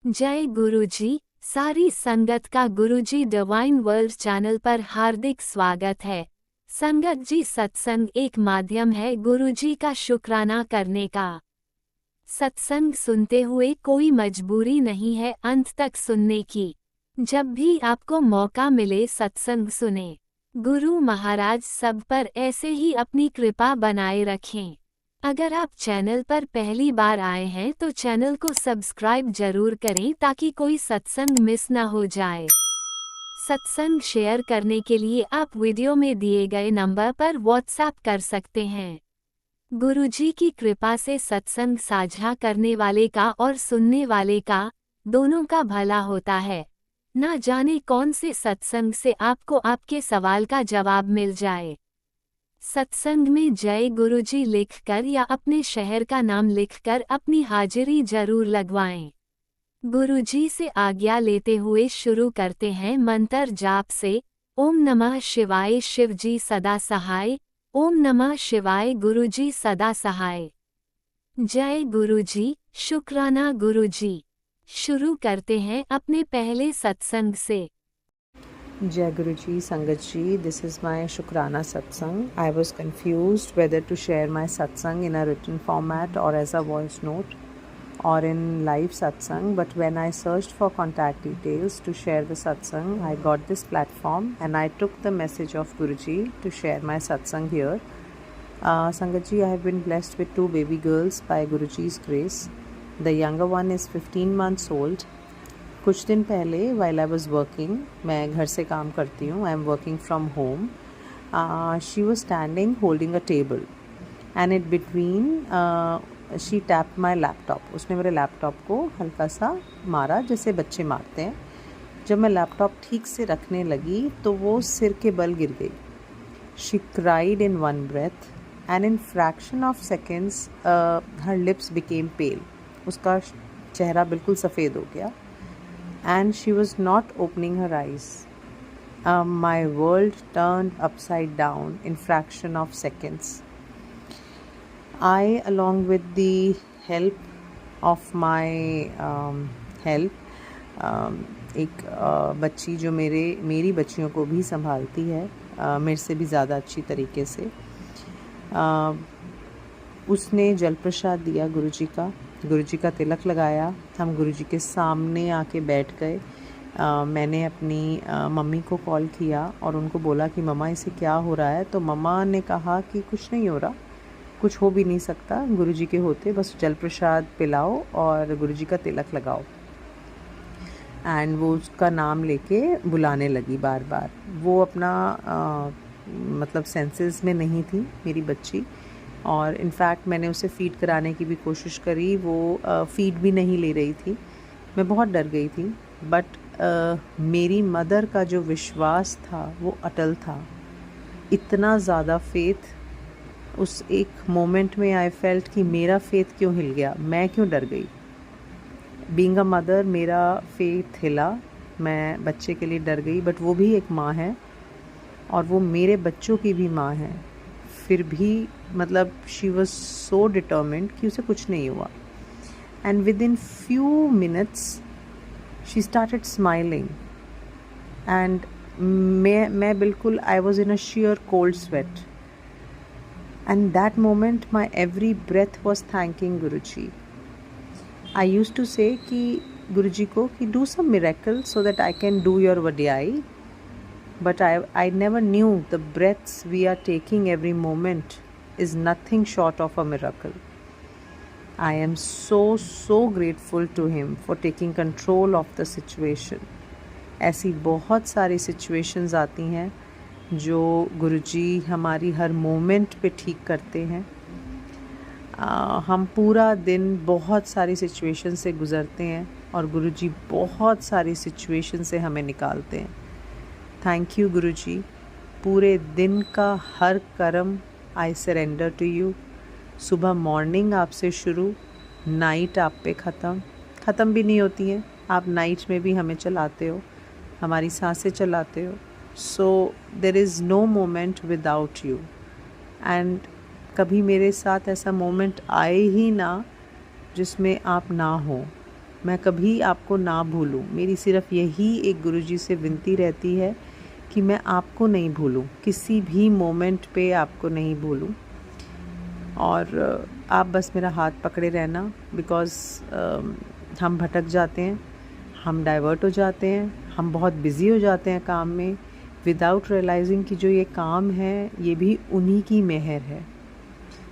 जय गुरुजी। सारी संगत का गुरुजी डिवाइन वर्ल्ड चैनल पर हार्दिक स्वागत है। संगत जी, सत्संग एक माध्यम है गुरुजी का शुक्राना करने का। सत्संग सुनते हुए कोई मजबूरी नहीं है अंत तक सुनने की। जब भी आपको मौका मिले सत्संग सुने। गुरु महाराज सब पर ऐसे ही अपनी कृपा बनाए रखें। अगर आप चैनल पर पहली बार आए हैं तो चैनल को सब्सक्राइब जरूर करें ताकि कोई सत्संग मिस ना हो जाए। सत्संग शेयर करने के लिए आप वीडियो में दिए गए नंबर पर व्हाट्सएप कर सकते हैं। गुरुजी की कृपा से सत्संग साझा करने वाले का और सुनने वाले का दोनों का भला होता है। ना जाने कौन से सत्संग से आपको आपके सवाल का जवाब मिल जाए। सत्संग में जय गुरुजी लिखकर या अपने शहर का नाम लिखकर अपनी हाजिरी जरूर लगवाएं। गुरुजी से आज्ञा लेते हुए शुरू करते हैं मंत्र जाप से। ओम नमः शिवाय, शिवजी सदा सहाय। ओम नमः शिवाय, गुरुजी सदा सहाय। जय गुरुजी, शुक्राना गुरुजी। शुरू करते हैं अपने पहले सत्संग से। Jai Guruji, Sangat Ji, this is my Shukrana Satsang. I was confused whether to share my Satsang in a written format or as a voice note or in live Satsang, but when I searched for contact details to share the Satsang, I got this platform and I took the message of Guruji to share my Satsang here. Sangat Ji, I have been blessed with 2 baby girls by Guruji's grace. The younger one is 15 months old. कुछ दिन पहले while I was working, मैं घर से काम करती हूँ, I am working from home. She was standing holding a table and in between she tapped my laptop. उसने मेरे लैपटॉप को हल्का सा मारा जैसे बच्चे मारते हैं। जब मैं लैपटॉप ठीक से रखने लगी तो वो सिर के बल गिर गई। She cried in one breath and in fraction of seconds her lips became pale. उसका चेहरा बिल्कुल सफ़ेद हो गया. And she was not opening her eyes. My world turned upside down in fraction of seconds. I, along with the help of my एक बच्ची जो मेरी बच्चियों को भी संभालती है मेरे से भी ज़्यादा अच्छी तरीके से, उसने जल प्रसाद दिया गुरुजी का तिलक लगाया। हम गुरुजी के सामने आके बैठ गए। मैंने अपनी मम्मी को कॉल किया और उनको बोला कि मम्मा इसे क्या हो रहा है, तो मम्मा ने कहा कि कुछ नहीं हो रहा, कुछ हो भी नहीं सकता, गुरुजी के होते बस जल प्रसाद पिलाओ और गुरुजी का तिलक लगाओ। एंड वो उसका नाम लेके बुलाने लगी बार बार। वो अपना मतलब सेंसेस में नहीं थी मेरी बच्ची, और इनफैक्ट मैंने उसे फ़ीड कराने की भी कोशिश करी, वो फ़ीड भी नहीं ले रही थी। मैं बहुत डर गई थी, बट मेरी मदर का जो विश्वास था वो अटल था। इतना ज़्यादा फेथ उस एक मोमेंट में आई फेल्ट कि मेरा फेथ क्यों हिल गया, मैं क्यों डर गई। बीइंग अ मदर मेरा फेथ हिला, मैं बच्चे के लिए डर गई, बट वो भी एक माँ है और वो मेरे बच्चों की भी माँ है। फिर भी मतलब शी वॉज सो डिटर्मिन्ड कि उसे कुछ नहीं हुआ। And within few minutes she started smiling and मैं बिल्कुल I was in a sheer cold sweat. And that moment my every breath was thanking Guruji. I use to say कि गुरुजी को कि do some miracle so that I can do your वडियाई. But I never knew the breaths we are taking every moment is nothing short of a miracle. I am so grateful to him for taking control of the situation. ऐसी बहुत सारी situations आती हैं जो गुरुजी हमारी हर moment पे ठीक करते हैं. हम पूरा दिन बहुत सारी situation से गुज़रते हैं और गुरुजी बहुत सारी situation से हमें निकालते हैं. थैंक यू गुरुजी. पूरे दिन का हर कर्म आई सरेंडर टू यू. सुबह मॉर्निंग आपसे शुरू, नाइट आप पे ख़त्म भी नहीं होती हैं, आप नाइट में भी हमें चलाते हो, हमारी सांसें चलाते हो. So there is no moment without you. And कभी मेरे साथ ऐसा मोमेंट आए ही ना जिसमें आप ना हो. मैं कभी आपको ना भूलूं। मेरी सिर्फ यही एक गुरुजी से विनती रहती है कि मैं आपको नहीं भूलूं, किसी भी मोमेंट पे आपको नहीं भूलूं। और आप बस मेरा हाथ पकड़े रहना, बिकॉज़ हम भटक जाते हैं, हम डाइवर्ट हो जाते हैं, हम बहुत बिज़ी हो जाते हैं काम में, विदाउट रियलाइजिंग कि जो ये काम है ये भी उन्हीं की मेहर है।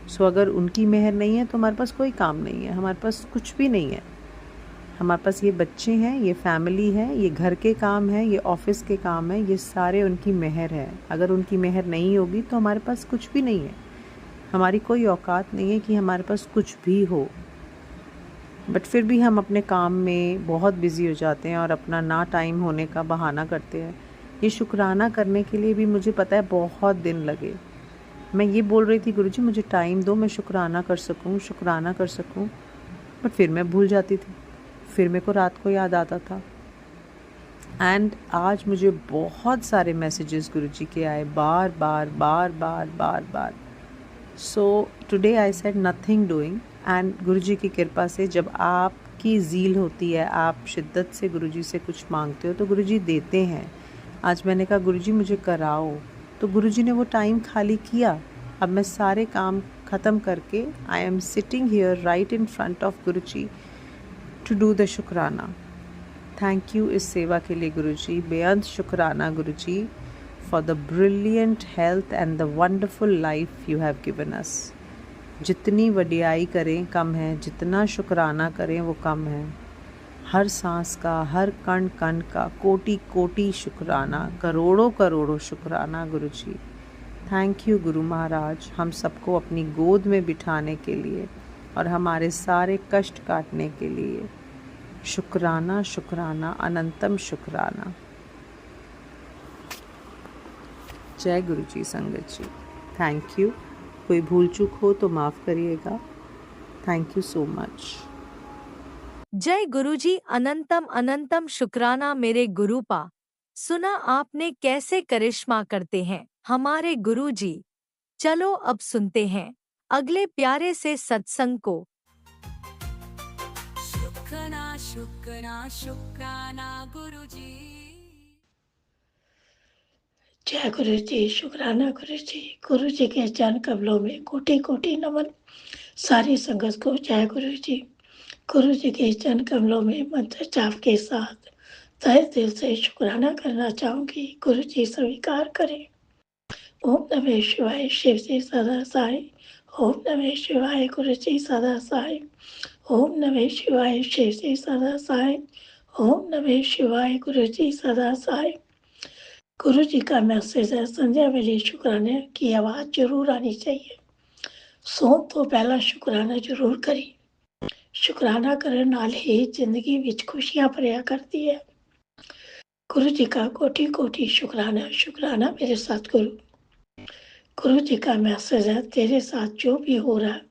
सो अगर उनकी मेहर नहीं है तो हमारे पास कोई काम नहीं है, हमारे पास कुछ भी नहीं है। हमारे पास ये बच्चे हैं, ये फैमिली है, ये घर के काम है, ये ऑफिस के काम है, ये सारे उनकी मेहर है। अगर उनकी मेहर नहीं होगी तो हमारे पास कुछ भी नहीं है, हमारी कोई औकात नहीं है कि हमारे पास कुछ भी हो। बट फिर भी हम अपने काम में बहुत बिज़ी हो जाते हैं और अपना ना टाइम होने का बहाना करते हैं। ये शुक्राना करने के लिए भी मुझे पता है बहुत दिन लगे। मैं ये बोल रही थी, गुरुजी मुझे टाइम दो, मैं शुक्राना कर सकूं, शुक्राना कर सकूं। बट फिर मैं भूल जाती थी, फिर मेरे को रात को याद आता था। एंड आज मुझे बहुत सारे मैसेजेस गुरुजी के आए, बार बार बार बार बार बार। So today I said nothing doing. And Guruji की कृपा से जब आपकी ज़ील होती है, आप शिद्दत से गुरुजी से कुछ मांगते हो तो गुरुजी देते हैं। आज मैंने कहा गुरुजी मुझे कराओ, तो गुरुजी ने वो टाइम खाली किया। अब मैं सारे काम ख़त्म करके I am sitting here right in front of Guruji to do the shukrana. Thank you इस सेवा के लिए गुरुजी, बेअंत शुक्राना Guruji, for the brilliant health and the wonderful life you have given us. जितनी वडियाई करें कम है, जितना शुक्राना करें वो कम है। हर सांस का, हर कण कण का कोटि कोटि शुक्राना, करोड़ों करोड़ों शुक्राना गुरुजी। थैंक यू गुरु महाराज, हम सबको अपनी गोद में बिठाने के लिए और हमारे सारे कष्ट काटने के लिए। शुक्राना शुक्राना अनंतम शुक्राना। जय गुरु जी, संगत जी, थैंक यू। कोई भूल चूक हो तो माफ़ करिएगा। Thank you so much. जय गुरुजी, अनंतम अनंतम शुक्राना मेरे गुरुपा। सुना आपने कैसे करिश्मा करते हैं हमारे गुरुजी। चलो अब सुनते हैं अगले प्यारे से सत्संग को। शुक्राना शुक्राना शुक्राना गुरुजी। जय गुरु जी, शुक्राना गुरु जी। गुरु जी के चरण कमलों में कोटि कोटि नमन। सारी संगत को जय गुरु जी। गुरु जी के चरण कमलों में मंत्र जाप के साथ तहे दिल से शुक्राना करना चाहूंगी। गुरु जी स्वीकार करें। ओम नमः शिवाय, शिव जी सदा साई। ओम नमः शिवाय, गुरु जी सदा साई। ओम नमः शिवाय, शिव जी सदा साई। ओम नमः शिवाय, गुरु जी सदा साई। गुरु जी का मैसेज है, संध्या वेले शुक्राने की आवाज़ जरूर आनी चाहिए। ਸੌਣ ਤੋਂ ਪਹਿਲਾਂ ਸ਼ੁਕਰਾਨਾ ਜ਼ਰੂਰ ਕਰੀ। ਸ਼ੁਕਰਾਨਾ ਕਰਨ ਨਾਲ ਹੀ ਜ਼ਿੰਦਗੀ ਵਿੱਚ ਖੁਸ਼ੀਆਂ ਭਰਿਆ ਕਰਦੀ ਹੈ। गुरु जी का कोटि कोटि शुक्राना। शुक्राना मेरे सतगुरु। गुरु जी का मैसेज है, तेरे साथ जो भी हो रहा है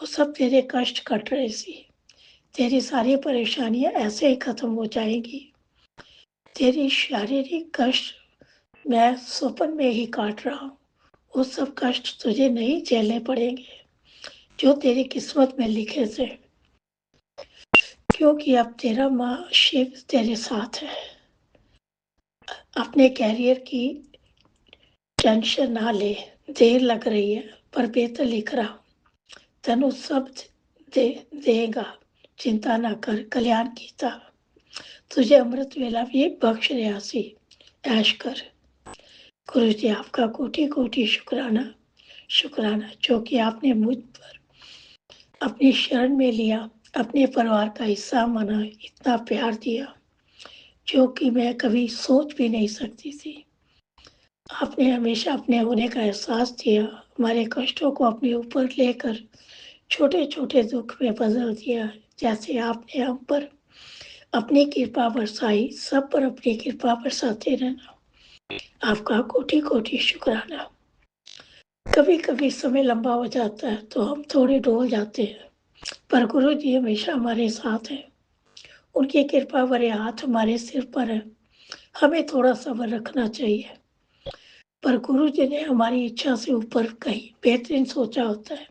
वो सब तेरे कष्ट कट रहे सी। तेरी सारी परेशानियां ऐसे ही खत्म हो जाएंगी। तेरी शारीरिक कष्ट मैं स्वप्न में ही काट रहा हूँ। वो सब कष्ट तुझे नहीं झेलने पड़ेंगे जो तेरी किस्मत में लिखे थे, क्योंकि अब तेरा माँ शिव तेरे साथ है। अपने कैरियर की टेंशन ना ले, देर लग रही है पर बेहतर लिख रहा हूँ। तनु सब देगा, चिंता ना कर, कल्याण कीता। तुझे अमृत वेला भी बख्श रियासी, ऐश कर। गुरु जी आपका कोटि कोटि शुक्राना। शुक्राना जो कि आपने मुझ पर अपनी शरण में लिया, अपने परिवार का हिस्सा माना, इतना प्यार दिया जो कि मैं कभी सोच भी नहीं सकती थी। आपने हमेशा अपने होने का एहसास दिया, हमारे कष्टों को अपने ऊपर लेकर छोटे छोटे दुख में बदल दिया। जैसे आपने हम पर अपनी कृपा बरसाई, सब पर अपनी कृपा बरसाते रहना। आपका कोटि कोटि शुक्राना। कभी कभी समय लंबा हो जाता है तो हम थोड़े डोल जाते हैं, पर गुरु जी हमेशा हमारे साथ हैं। उनकी कृपा भरे हाथ हमारे सिर पर है। हमें थोड़ा सब्र रखना चाहिए, पर गुरु जी ने हमारी इच्छा से ऊपर कहीं बेहतरीन सोचा होता है।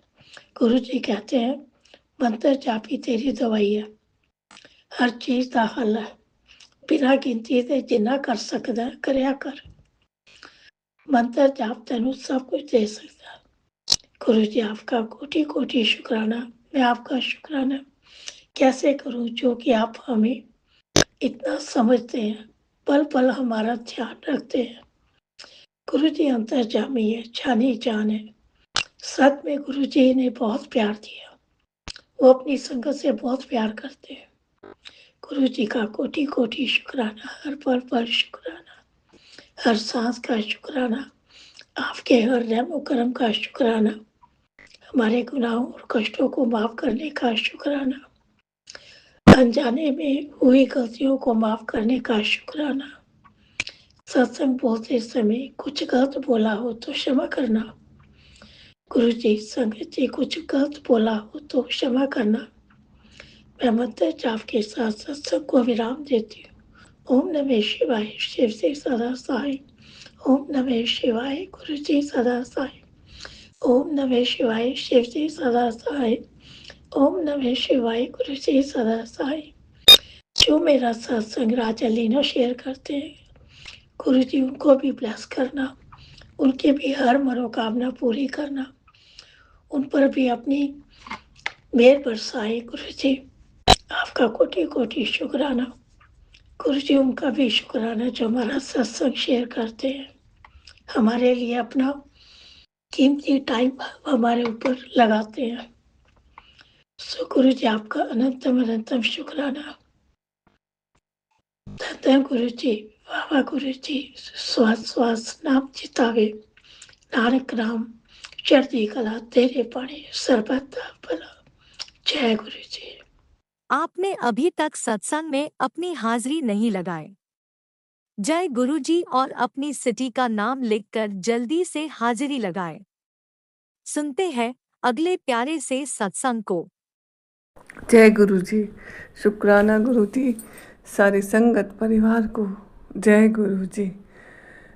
गुरु जी कहते हैं, मंत्र जापी तेरी दवाई है। हर चीज़ का हल है। बिना गिनती दे जिन्ना कर सकदा है, करया कर। मंत्र जाप तेनू सब कुछ दे सकता है। गुरु जी आपका कोटि कोटि शुक्राना। मैं आपका शुक्राना कैसे करूं जो कि आप हमें इतना समझते हैं, पल पल हमारा ध्यान रखते हैं। गुरु जी अंतर्जामी है, जानी जान है। सच में गुरु जी ने बहुत प्यार दिया। वो अपनी संगत से बहुत प्यार करते हैं। गुरु जी का कोटि कोटि शुक्राना, हर पल पल शुक्राना, हर सांस का शुक्राना, आपके हर रहमो करम का शुक्राना, हमारे गुनाहों और कष्टों को माफ करने का शुक्राना, अनजाने में हुई गलतियों को माफ करने का शुक्राना। सत्संग बोलते समय कुछ गलत बोला हो तो क्षमा करना। गुरु जी संगत जी कुछ गलत बोला हो तो क्षमा करना। मैं मंत्र जाप के साथ सत्संग को विराम देती हूँ। ओम नमः शिवाय, शिव से सदा सहाय। ओम नमः शिवाय, गुरु जी सदा सहाय। ओम नमः शिवाय, शिव जी सदा सहाय। ओम नमः शिवाय, गुरु जी सदा सहाय। जो मेरा सत्संग राजा लीना शेयर करते हैं, गुरु जी उनको भी ब्लेस करना, उनकी भी हर मनोकामना पूरी करना, उन पर भी अपनी मेहर बरसाए। गुरु जी आपका कोटि कोटि शुक्राना। गुरु जी उनका भी शुक्राना जो हमारा सत्संग शेयर करते हैं, हमारे लिए अपना कीमती टाइम हमारे ऊपर लगाते हैं। सो गुरु जी आपका अनंतम अनंतम शुक्राना। धन गुरु जी, बाबा गुरु जी, श्वास श्वास नाम चितावे, नानक नाम चढ़ती कला तेरे पानी सर्वदा भला। जय गुरु जी। आपने अभी तक सत्संग में अपनी हाजिरी नहीं लगाए। जय गुरु जी और अपनी सिटी का नाम लिखकर जल्दी से हाजिरी लगाए। सुनते हैं अगले प्यारे से सत्संग को। जय गुरु जी। शुक्राना गुरु जी, सारी संगत परिवार को जय गुरु जी।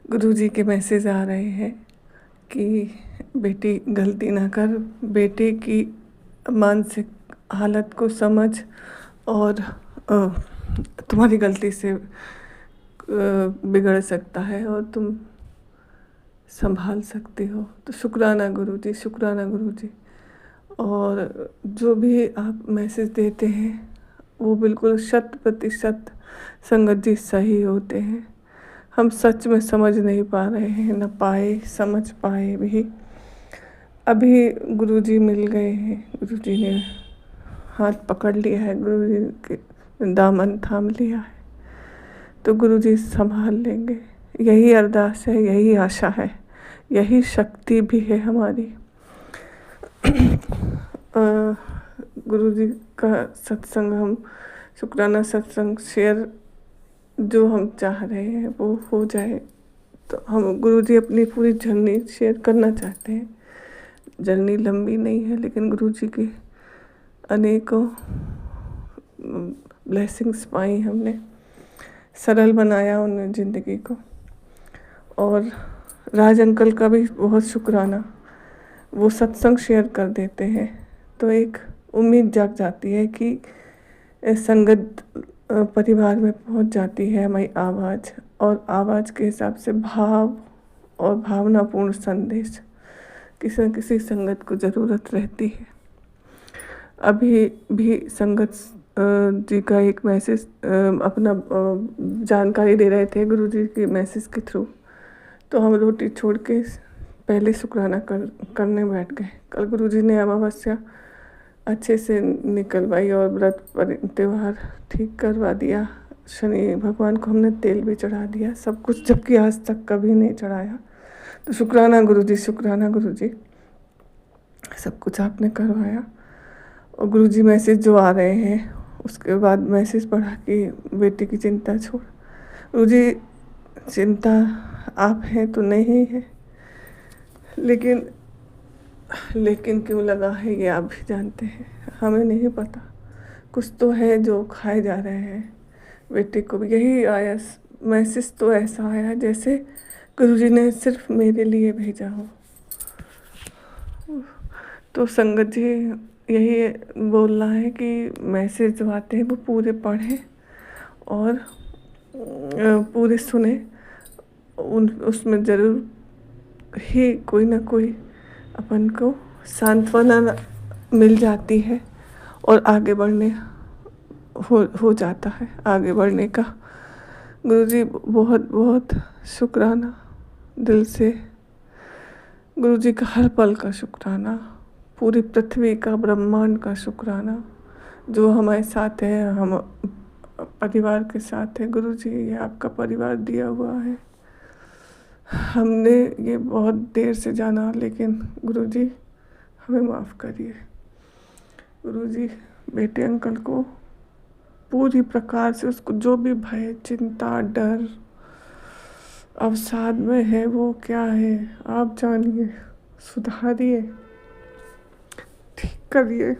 गुरु जी के मैसेज आ रहे हैं कि बेटी गलती ना कर, बेटे की मानसिक हालत को समझ और तुम्हारी गलती से बिगड़ सकता है और तुम संभाल सकती हो। तो शुक्राना गुरु जी, शुक्राना गुरु जी। और जो भी आप मैसेज देते हैं वो बिल्कुल 100% संगत जी सही होते हैं। हम सच में समझ नहीं पा रहे हैं, न पाए समझ पाए भी। अभी गुरुजी मिल गए हैं, गुरुजी ने हाथ पकड़ लिया है, गुरुजी के दामन थाम लिया है, तो गुरुजी संभाल लेंगे। यही अरदास है, यही आशा है, यही शक्ति भी है हमारी। गुरुजी का सत्संग, हम शुक्राना सत्संग शेयर जो हम चाह रहे हैं वो हो जाए। तो हम गुरुजी अपनी पूरी जर्नी शेयर करना चाहते हैं। जर्नी लंबी नहीं है, लेकिन गुरुजी की अनेकों ब्लेसिंग्स पाई हमने, सरल बनाया उन्होंने ज़िंदगी को। और राज अंकल का भी बहुत शुक्राना, वो सत्संग शेयर कर देते हैं तो एक उम्मीद जाग जाती है कि संगत परिवार में पहुंच जाती है हमारी आवाज़, और आवाज़ के हिसाब से भाव और भावनापूर्ण संदेश किसी न किसी संगत को ज़रूरत रहती है। अभी भी संगत जी का एक मैसेज अपना जानकारी दे रहे थे गुरुजी के मैसेज के थ्रू, तो हम रोटी छोड़ के पहले शुक्राना करने बैठ गए। कल गुरुजी ने अमावस्या अच्छे से निकलवाई और व्रत त्यौहार ठीक करवा दिया। शनि भगवान को हमने तेल भी चढ़ा दिया, सब कुछ, जबकि आज तक कभी नहीं चढ़ाया। तो शुक्राना गुरुजी, शुक्राना गुरुजी, सब कुछ आपने करवाया। और गुरुजी मैसेज जो आ रहे हैं उसके बाद मैसेज पढ़ा कि बेटी की चिंता छोड़। गुरुजी चिंता आप हैं तो नहीं है, लेकिन क्यों लगा है ये आप भी जानते हैं, हमें नहीं पता। कुछ तो है जो खाए जा रहे हैं बेटे को भी। यही आया मैसेज, तो ऐसा आया जैसे गुरुजी ने सिर्फ मेरे लिए भेजा हो। तो संगत जी यही बोलना है कि मैसेज जो आते हैं वो पूरे पढ़ें और पूरे सुने। उसमें ज़रूर ही कोई ना कोई अपन को सांत्वना मिल जाती है और आगे बढ़ने हो जाता है आगे बढ़ने का। गुरुजी बहुत बहुत शुक्राना दिल से। गुरुजी का हर पल का शुक्राना, पूरी पृथ्वी का ब्रह्मांड का शुक्राना जो हमारे साथ है, हम परिवार के साथ है। गुरुजी ये आपका परिवार दिया हुआ है। हमने ये बहुत देर से जाना, लेकिन गुरुजी हमें माफ़ करिए। गुरुजी बेटे अंकल को पूरी प्रकार से, उसको जो भी भय, चिंता, डर अवसाद में है वो क्या है आप जानिए, सुधारिए, ठीक करिए।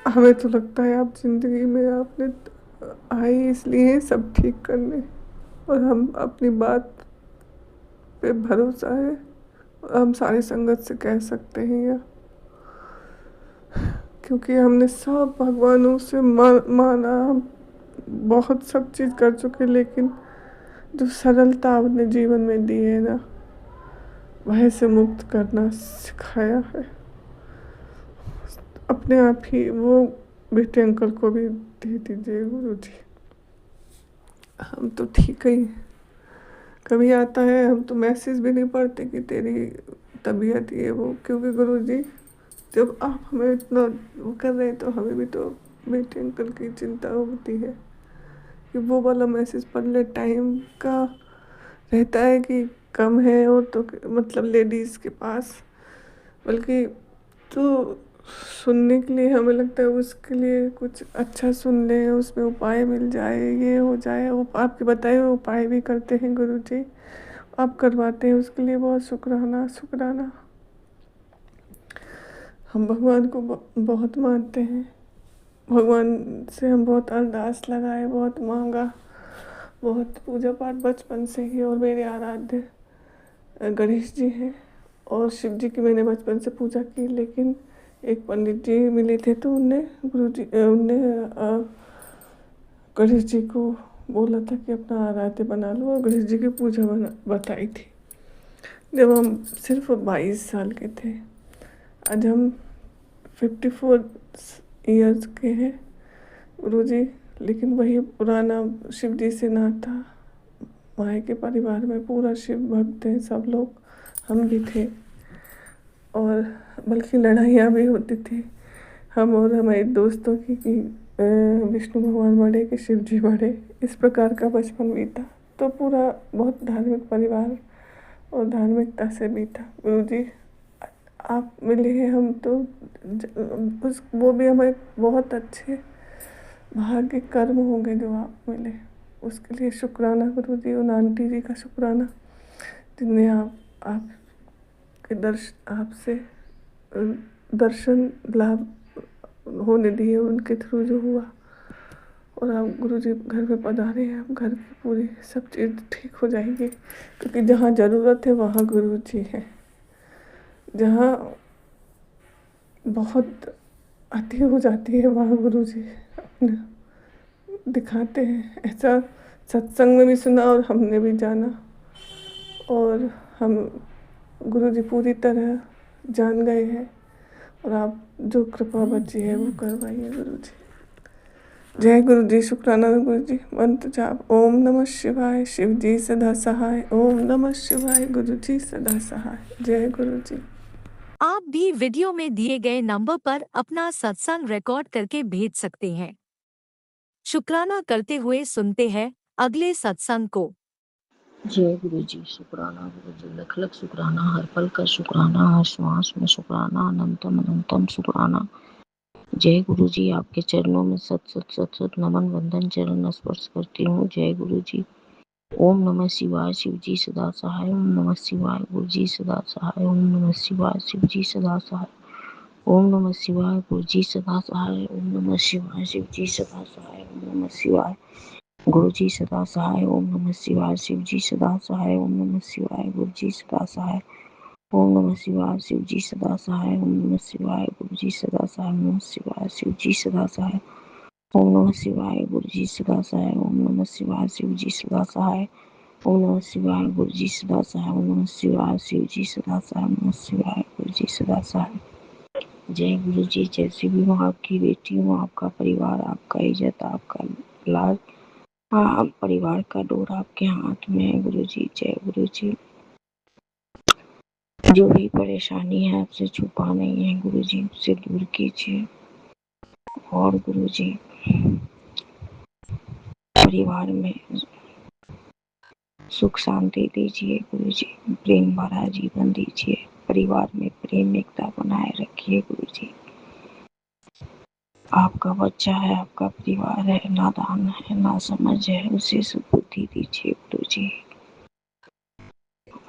हमें तो लगता है आप जिंदगी में आपने आए इसलिए सब ठीक करने, और हम अपनी बात पे भरोसा है और हम सारी संगत से कह सकते हैं या क्योंकि हमने सब भगवानों से माना, हम बहुत सब चीज़ कर चुके, लेकिन जो सरलता आपने जीवन में दी है ना, वह से मुक्त करना सिखाया है। अपने आप ही वो बेटे अंकल को भी दे दीजिए गुरुजी। हम तो ठीक ही, कभी आता है हम तो मैसेज भी नहीं पढ़ते कि तेरी तबीयत ये वो, क्योंकि गुरुजी जब आप हमें इतना वो कर रहे हैं तो हमें भी तो बेटे अंकल की चिंता होती है कि वो वाला मैसेज पढ़ ले। टाइम का रहता है कि कम है, और तो मतलब लेडीज़ के पास, बल्कि तो सुनने के लिए हमें लगता है उसके लिए कुछ अच्छा सुन लें, उसमें उपाय मिल जाए, ये हो जाए। वो आपके बताए हुए उपाय भी करते हैं गुरुजी, आप करवाते हैं, उसके लिए बहुत शुक्राना शुक्राना। हम भगवान को बहुत मानते हैं, भगवान से हम बहुत अरदास लगाए, बहुत मांगा, बहुत पूजा पाठ बचपन से ही। और मेरे आराध्य गणेश जी हैं और शिव जी की मैंने बचपन से पूजा की, लेकिन एक पंडित जी मिले थे तो उनने गणेश जी को बोला था कि अपना आराध्य बना लो, और गणेश जी की पूजा बताई थी जब हम सिर्फ 22 साल के थे। आज हम 54 ईयर्स के हैं गुरुजी, लेकिन वही पुराना शिव जी से नाता। माए के परिवार में पूरा शिव भक्त है, सब लोग, हम भी थे, और बल्कि लड़ाइयाँ भी होती थी हम और हमारे दोस्तों की कि विष्णु भगवान बड़े कि शिव जी बड़े, इस प्रकार का बचपन बीता। तो पूरा बहुत धार्मिक परिवार और धार्मिकता से बीता। गुरुजी आप मिले हैं, हम तो वो भी हमें बहुत अच्छे भाग्य कर्म होंगे जो आप मिले, उसके लिए शुक्राना गुरुजी। उन आंटी जी का शुक्राना जिनने आपके आपसे दर्शन लाभ होने दिए, उनके थ्रू जो हुआ। और आप गुरुजी घर में पधारे हैं, आप घर की पूरी सब चीज़ ठीक हो जाएंगी, क्योंकि जहाँ ज़रूरत है वहाँ गुरुजी है, जहाँ बहुत अति हो जाती है वहाँ गुरुजी अपने दिखाते हैं। ऐसा सत्संग में भी सुना और हमने भी जाना, और हम गुरुजी पूरी तरह जान गए हैं, और आप जो कृपा बची है वो करवाइए गुरुजी। जय गुरुजी, शुक्राना गुरुजी। मंत्र जाप, ओम नमः शिवाय, शिव जी सदा सहाय, ओम नमः शिवाय, गुरुजी सदा सहाय। जय गुरुजी। आप भी वीडियो में दिए गए नंबर पर अपना सत्संग रिकॉर्ड करके भेज सकते हैं। शुक्राना करते हुए सुनते हैं अगले सत्संग को। जय गुरु जी, शुक्राना गुरु जी, लख लख शुक्राना, हर पल का शुक्राना, हर श्वास में शुक्राना, अनंतम अनंतम शुक्राना। जय गुरु जी, आपके चरणों में सत सत सत सत नमन वंदन चरण स्पर्श करती हूँ। जय गुरु जी। ओम नमः शिवाय, शिव जी सदा सहाय, ओम नमः शिवाय, गुरु जी सदा सहाय, ओम नमः शिवाय, शिव जी सदा सहाय, ओम नमः शिवाय, गुरु जी सदा सहाय, ओम नमः शिवाय, शिव जी सदा सहाय, ओम नमः शिवाय, गुरु जी सदा सहाय, ओम नमः शिवाय, शिव जी सदा सहाय, ओम नमः शिवाय, गुरु जी सदा सहाय, ओम नमः शिवाय शिव जी सदा सहाय। ओम नमः शिवाय गुरु जी सदा सहाय। ओम नमः शिवाय शिव जी सदा सहाय। ओम नमः शिवाय गुरु जी सदा सहाय। ओम नमः शिवाय शिव जी सदा सहाय। ओम नमः शिवाय गुरु जी सदा सहाय। ओम नमः शिवाय शिव जी सदा सहाय। ओम नमः शिवाय गुरु जी सदा सहाय। जय गुरु जी। जैसे भी मैं आपकी बेटी हूँ, आपका परिवार, आपका इज्जत, आपका लाज, हाँ, परिवार का डोर आपके हाथ में है गुरु जी। जय गुरु जी। जो भी परेशानी है आपसे छुपा नहीं है गुरु जी, उससे दूर कीजिए। और गुरु जी परिवार में सुख शांति दीजिए गुरु जी, प्रेम भरा जीवन दीजिए। परिवार में प्रेम एकता बनाए रखिए गुरु जी। आपका बच्चा है, आपका परिवार है, नादान है, नासमझ है, उसे सुबुद्धि दीजिए गुरु जी।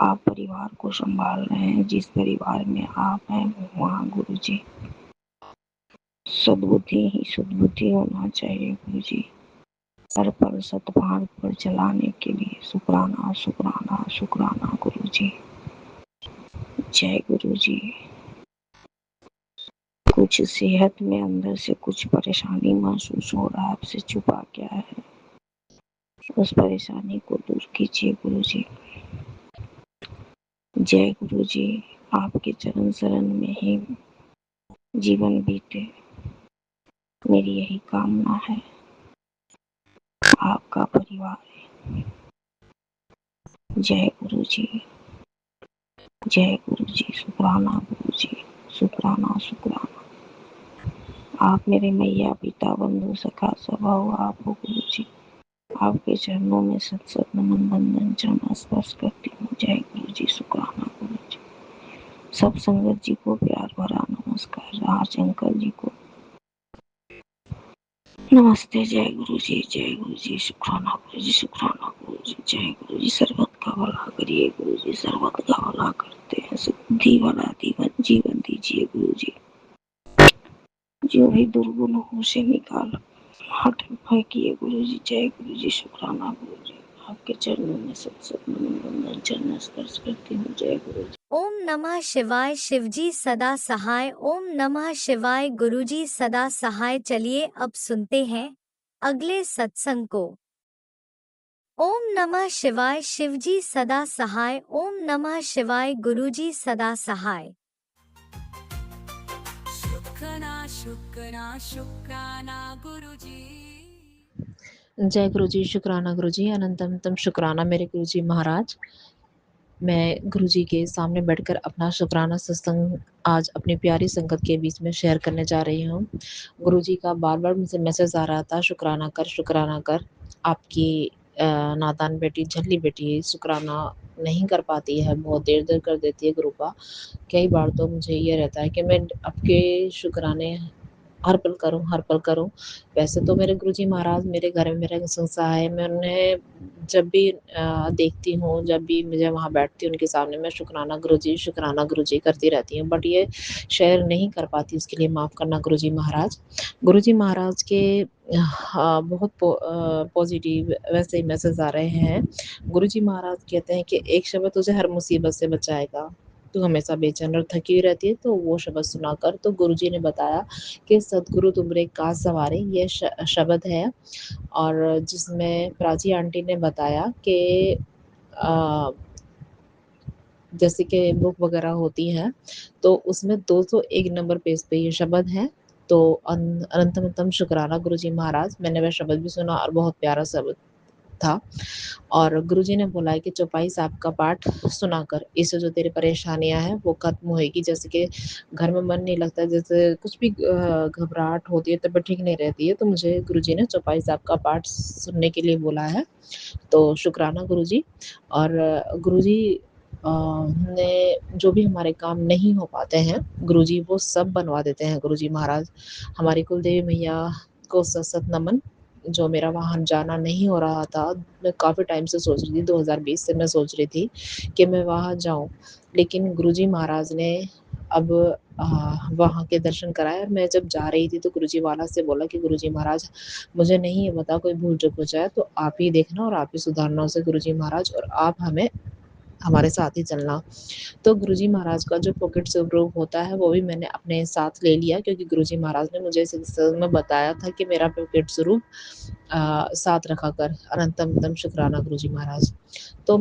आप परिवार को संभाल रहे हैं, जिस परिवार में आप हैं वहाँ गुरु जी सद्बुद्धि ही सद्बुद्धि होना चाहिए गुरु जी। हर पल सतमार्ग पर चलाने के लिए शुक्राना शुक्राना शुक्राना गुरु जी। जय गुरु जी। कुछ सेहत में अंदर से कुछ परेशानी महसूस हो रहा है, आपसे छुपा क्या है, उस परेशानी को दूर कीजिए गुरु जी। जय गुरु जी। आपके चरण शरण में ही जीवन बीते, मेरी यही कामना है। आपका परिवार। जय गुरु जी। जय गुरु जी। शुक्राना गुरु जी। शुक्राना शुक्राना। आप मेरे मैया पिता बंधु सखा स्वभाव आप हो गुरु जी। आपके चरणों में सत सत नमन बंदन चरण स्पर्श करती हूँ। जय गुरु जी। शुक्राना गुरु जी। सब संगत जी को प्यार भरा नमस्कार। राज अंकल जी को नमस्ते। जय गुरु जी। जय गुरु जी। शुक्राना गुरु जी। शुक्राना गुरु जी। जय गुरु जी। सर्वत का भला करिए गुरु जी, सर्वत का भला करते हैं। सुखी भला जीवन दीजिए गुरु जी। जो भी दुर्गुण हो उसे निकाल हट फेंकिए गुरु जी। जय गुरु जी। शुक्राना गुरु जी। आपके चरणों में सत सत नमन वंदन चरण स्पर्श करती हूँ। जय गुरु जी। ओम नमः शिवाय शिवजी सदा सहाय। ओम नमः शिवाय गुरुजी सदा सहाय। चलिए अब सुनते हैं अगले सत्संग को। ओम नमः शिवाय शिवजी सदा सहाय। ओम नमः शिवाय गुरुजी सदा सहाय। शुक्राना शुक्राना शुक्राना गुरुजी। जय गुरु जी। शुक्राना गुरु जी। अनंतम शुक्राना मेरे गुरु जी महाराज। मैं गुरु जी के सामने बैठकर अपना शुक्राना सत्संग आज अपनी प्यारी संगत के बीच में शेयर करने जा रही हूँ। गुरु जी का बार बार मुझे मैसेज आ रहा था, शुक्राना कर शुक्राना कर। आपकी नादान बेटी झल्ली बेटी शुक्राना नहीं कर पाती है, बहुत देर देर कर देती है गुरु का। कई बार तो मुझे ये रहता है कि मैं आपके शुक्राने हर पल करूँ, हर पल करूँ। वैसे तो मेरे गुरुजी महाराज मेरे घर में मेरा संस्था है, मैं उन्हें जब भी देखती हूँ, जब भी मुझे वहाँ बैठती हूँ उनके सामने, मैं शुक्राना गुरुजी करती रहती हूँ। बट ये शेयर नहीं कर पाती, उसके लिए माफ़ करना गुरुजी महाराज। गुरुजी महाराज के बहुत पॉजिटिव वैसे ही मैसेज आ रहे हैं। गुरुजी महाराज कहते हैं कि एक शब्द तुझे हर मुसीबत से बचाएगा, तू हमेशा बेचैन और थकी हुई रहती है तो वो शब्द सुना कर। तो गुरुजी ने बताया कि सतगुरु तुमरे काज सवारे, ये शब्द है। और जिसमें प्राची आंटी ने बताया कि जैसे कि बुक वगैरह होती हैं तो उसमें 201 नंबर पेज पे ये शब्द है। तो अनंतम शुक्राना गुरुजी महाराज। मैंने वह शब्द भी सुना और बहुत प्यारा शब्द था। और गुरुजी ने बोला है कि चौपाई साहब का पाठ सुनाकर इससे जो तेरी परेशानियां हैं वो खत्म होएगी। जैसे कि घर में मन नहीं लगता, जैसे कुछ भी घबराहट होती है, तबीयत ठीक नहीं रहती है, तो मुझे गुरुजी ने चौपाई साहब का पाठ सुनने के लिए बोला है। तो शुक्राना गुरुजी। और गुरुजी ने जो भी हमारे काम नहीं हो पाते हैं गुरुजी वो सब बनवा देते हैं गुरुजी महाराज। हमारी कुलदेवी मैया को सत सत नमन। जो मेरा वहाँ जाना नहीं हो रहा था, मैं काफ़ी टाइम से सोच रही थी, 2020 से मैं सोच रही थी कि मैं वहाँ जाऊँ, लेकिन गुरुजी महाराज ने अब वहाँ के दर्शन कराए। और मैं जब जा रही थी तो गुरुजी वाला से बोला कि गुरुजी महाराज मुझे नहीं ये बता कोई भूल चूक हो जाए तो आप ही देखना और आप ही सुधारना उसे गुरुजी महाराज, और आप हमें हमारे साथ ही चलना। तो गुरुजी महाराज का जो पॉकेट स्वरूप होता है वो भी मैंने अपने साथ ले लिया, क्योंकि गुरुजी महाराज ने मुझे इस सत्संग में बताया था कि मेरा पॉकेट स्वरूप साथ रखा कर। अनंतम तम शुक्राना गुरुजी महाराज। तो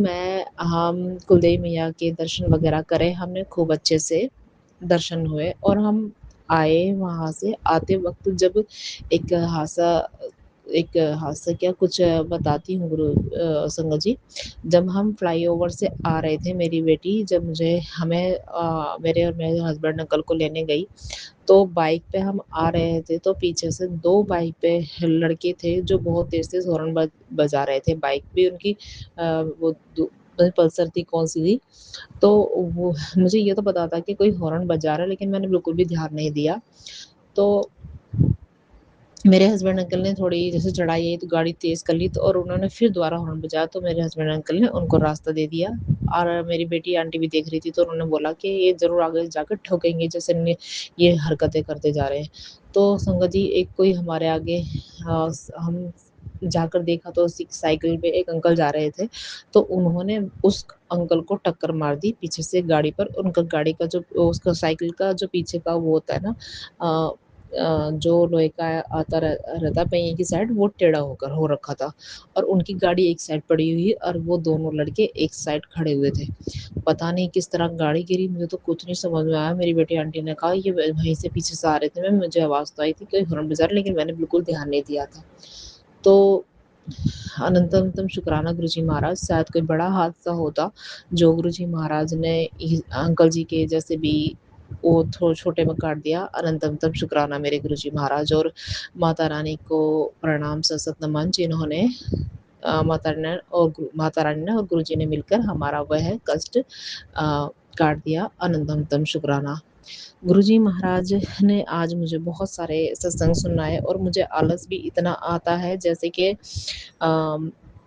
हम कुलदेवी मैया के दर्शन वगैरह करे, हमने खूब अच्छे से दर्शन हुए और हम आए। वहाँ से आते वक्त जब एक हादसा एक हादसा क्या कुछ बताती हूँ संगत जी। जब हम फ्लाईओवर से आ रहे थे, मेरी बेटी जब मेरे और मेरे हस्बैंड अंकल को लेने गई, तो बाइक पे हम आ रहे थे, तो पीछे से 2 बाइक पे लड़के थे जो बहुत तेज़-तेज़ हॉर्न बजा रहे थे। बाइक भी उनकी वो पल्सर थी, कौन-सी थी। तो वो मुझे ये तो पता था कि कोई हॉर्न बजा रहा है, लेकिन मैंने बिल्कुल भी ध्यान नहीं दिया। तो मेरे हस्बैंड अंकल ने थोड़ी जैसे चढ़ाई आई तो गाड़ी तेज़ कर ली, तो और उन्होंने फिर दोबारा हॉर्न बजाया, तो मेरे हस्बैंड अंकल ने उनको रास्ता दे दिया। और मेरी बेटी आंटी भी देख रही थी, तो उन्होंने बोला कि ये ज़रूर आगे जाकर ठोकेंगे, जैसे ये हरकतें करते जा रहे हैं। तो संगत जी, एक कोई हमारे आगे हम जाकर देखा तो साइकिल पे एक अंकल जा रहे थे, तो उन्होंने उस अंकल को टक्कर मार दी पीछे से गाड़ी पर। उनका गाड़ी का जो उसका साइकिल का जो पीछे का वो होता है ना, जो लोहे का आता रहता है पहिए की साइड, वो टेढ़ा होकर हो रखा था और उनकी गाड़ी एक साइड पड़ी हुई और वो दोनों लड़के एक साइड खड़े हुए थे। पता नहीं किस तरह गाड़ी गिरी, मुझे तो कुछ नहीं समझ में आया। मेरी बेटी आंटी ने कहा ये वहीं से पीछे से आ रहे थे, मुझे आवाज़ तो आई थी कोई हॉर्न बजा रहा है, लेकिन मैंने बिल्कुल ध्यान नहीं दिया था। तो अनंतम शुक्राना गुरुजी महाराज, शायद कोई बड़ा हादसा होता जो गुरुजी महाराज ने अंकल जी के जैसे भी वो छोटे में काट दिया। अनंतम शुक्राना मेरे गुरुजी महाराज और माता रानी को प्रणाम सशत नमन, जिन्होंने माता रानी ने और गुरुजी ने मिलकर हमारा वह कष्ट काट दिया। अनंतम शुक्राना। गुरुजी महाराज ने आज मुझे बहुत सारे सत्संग सुनाए और मुझे आलस भी इतना आता है, जैसे कि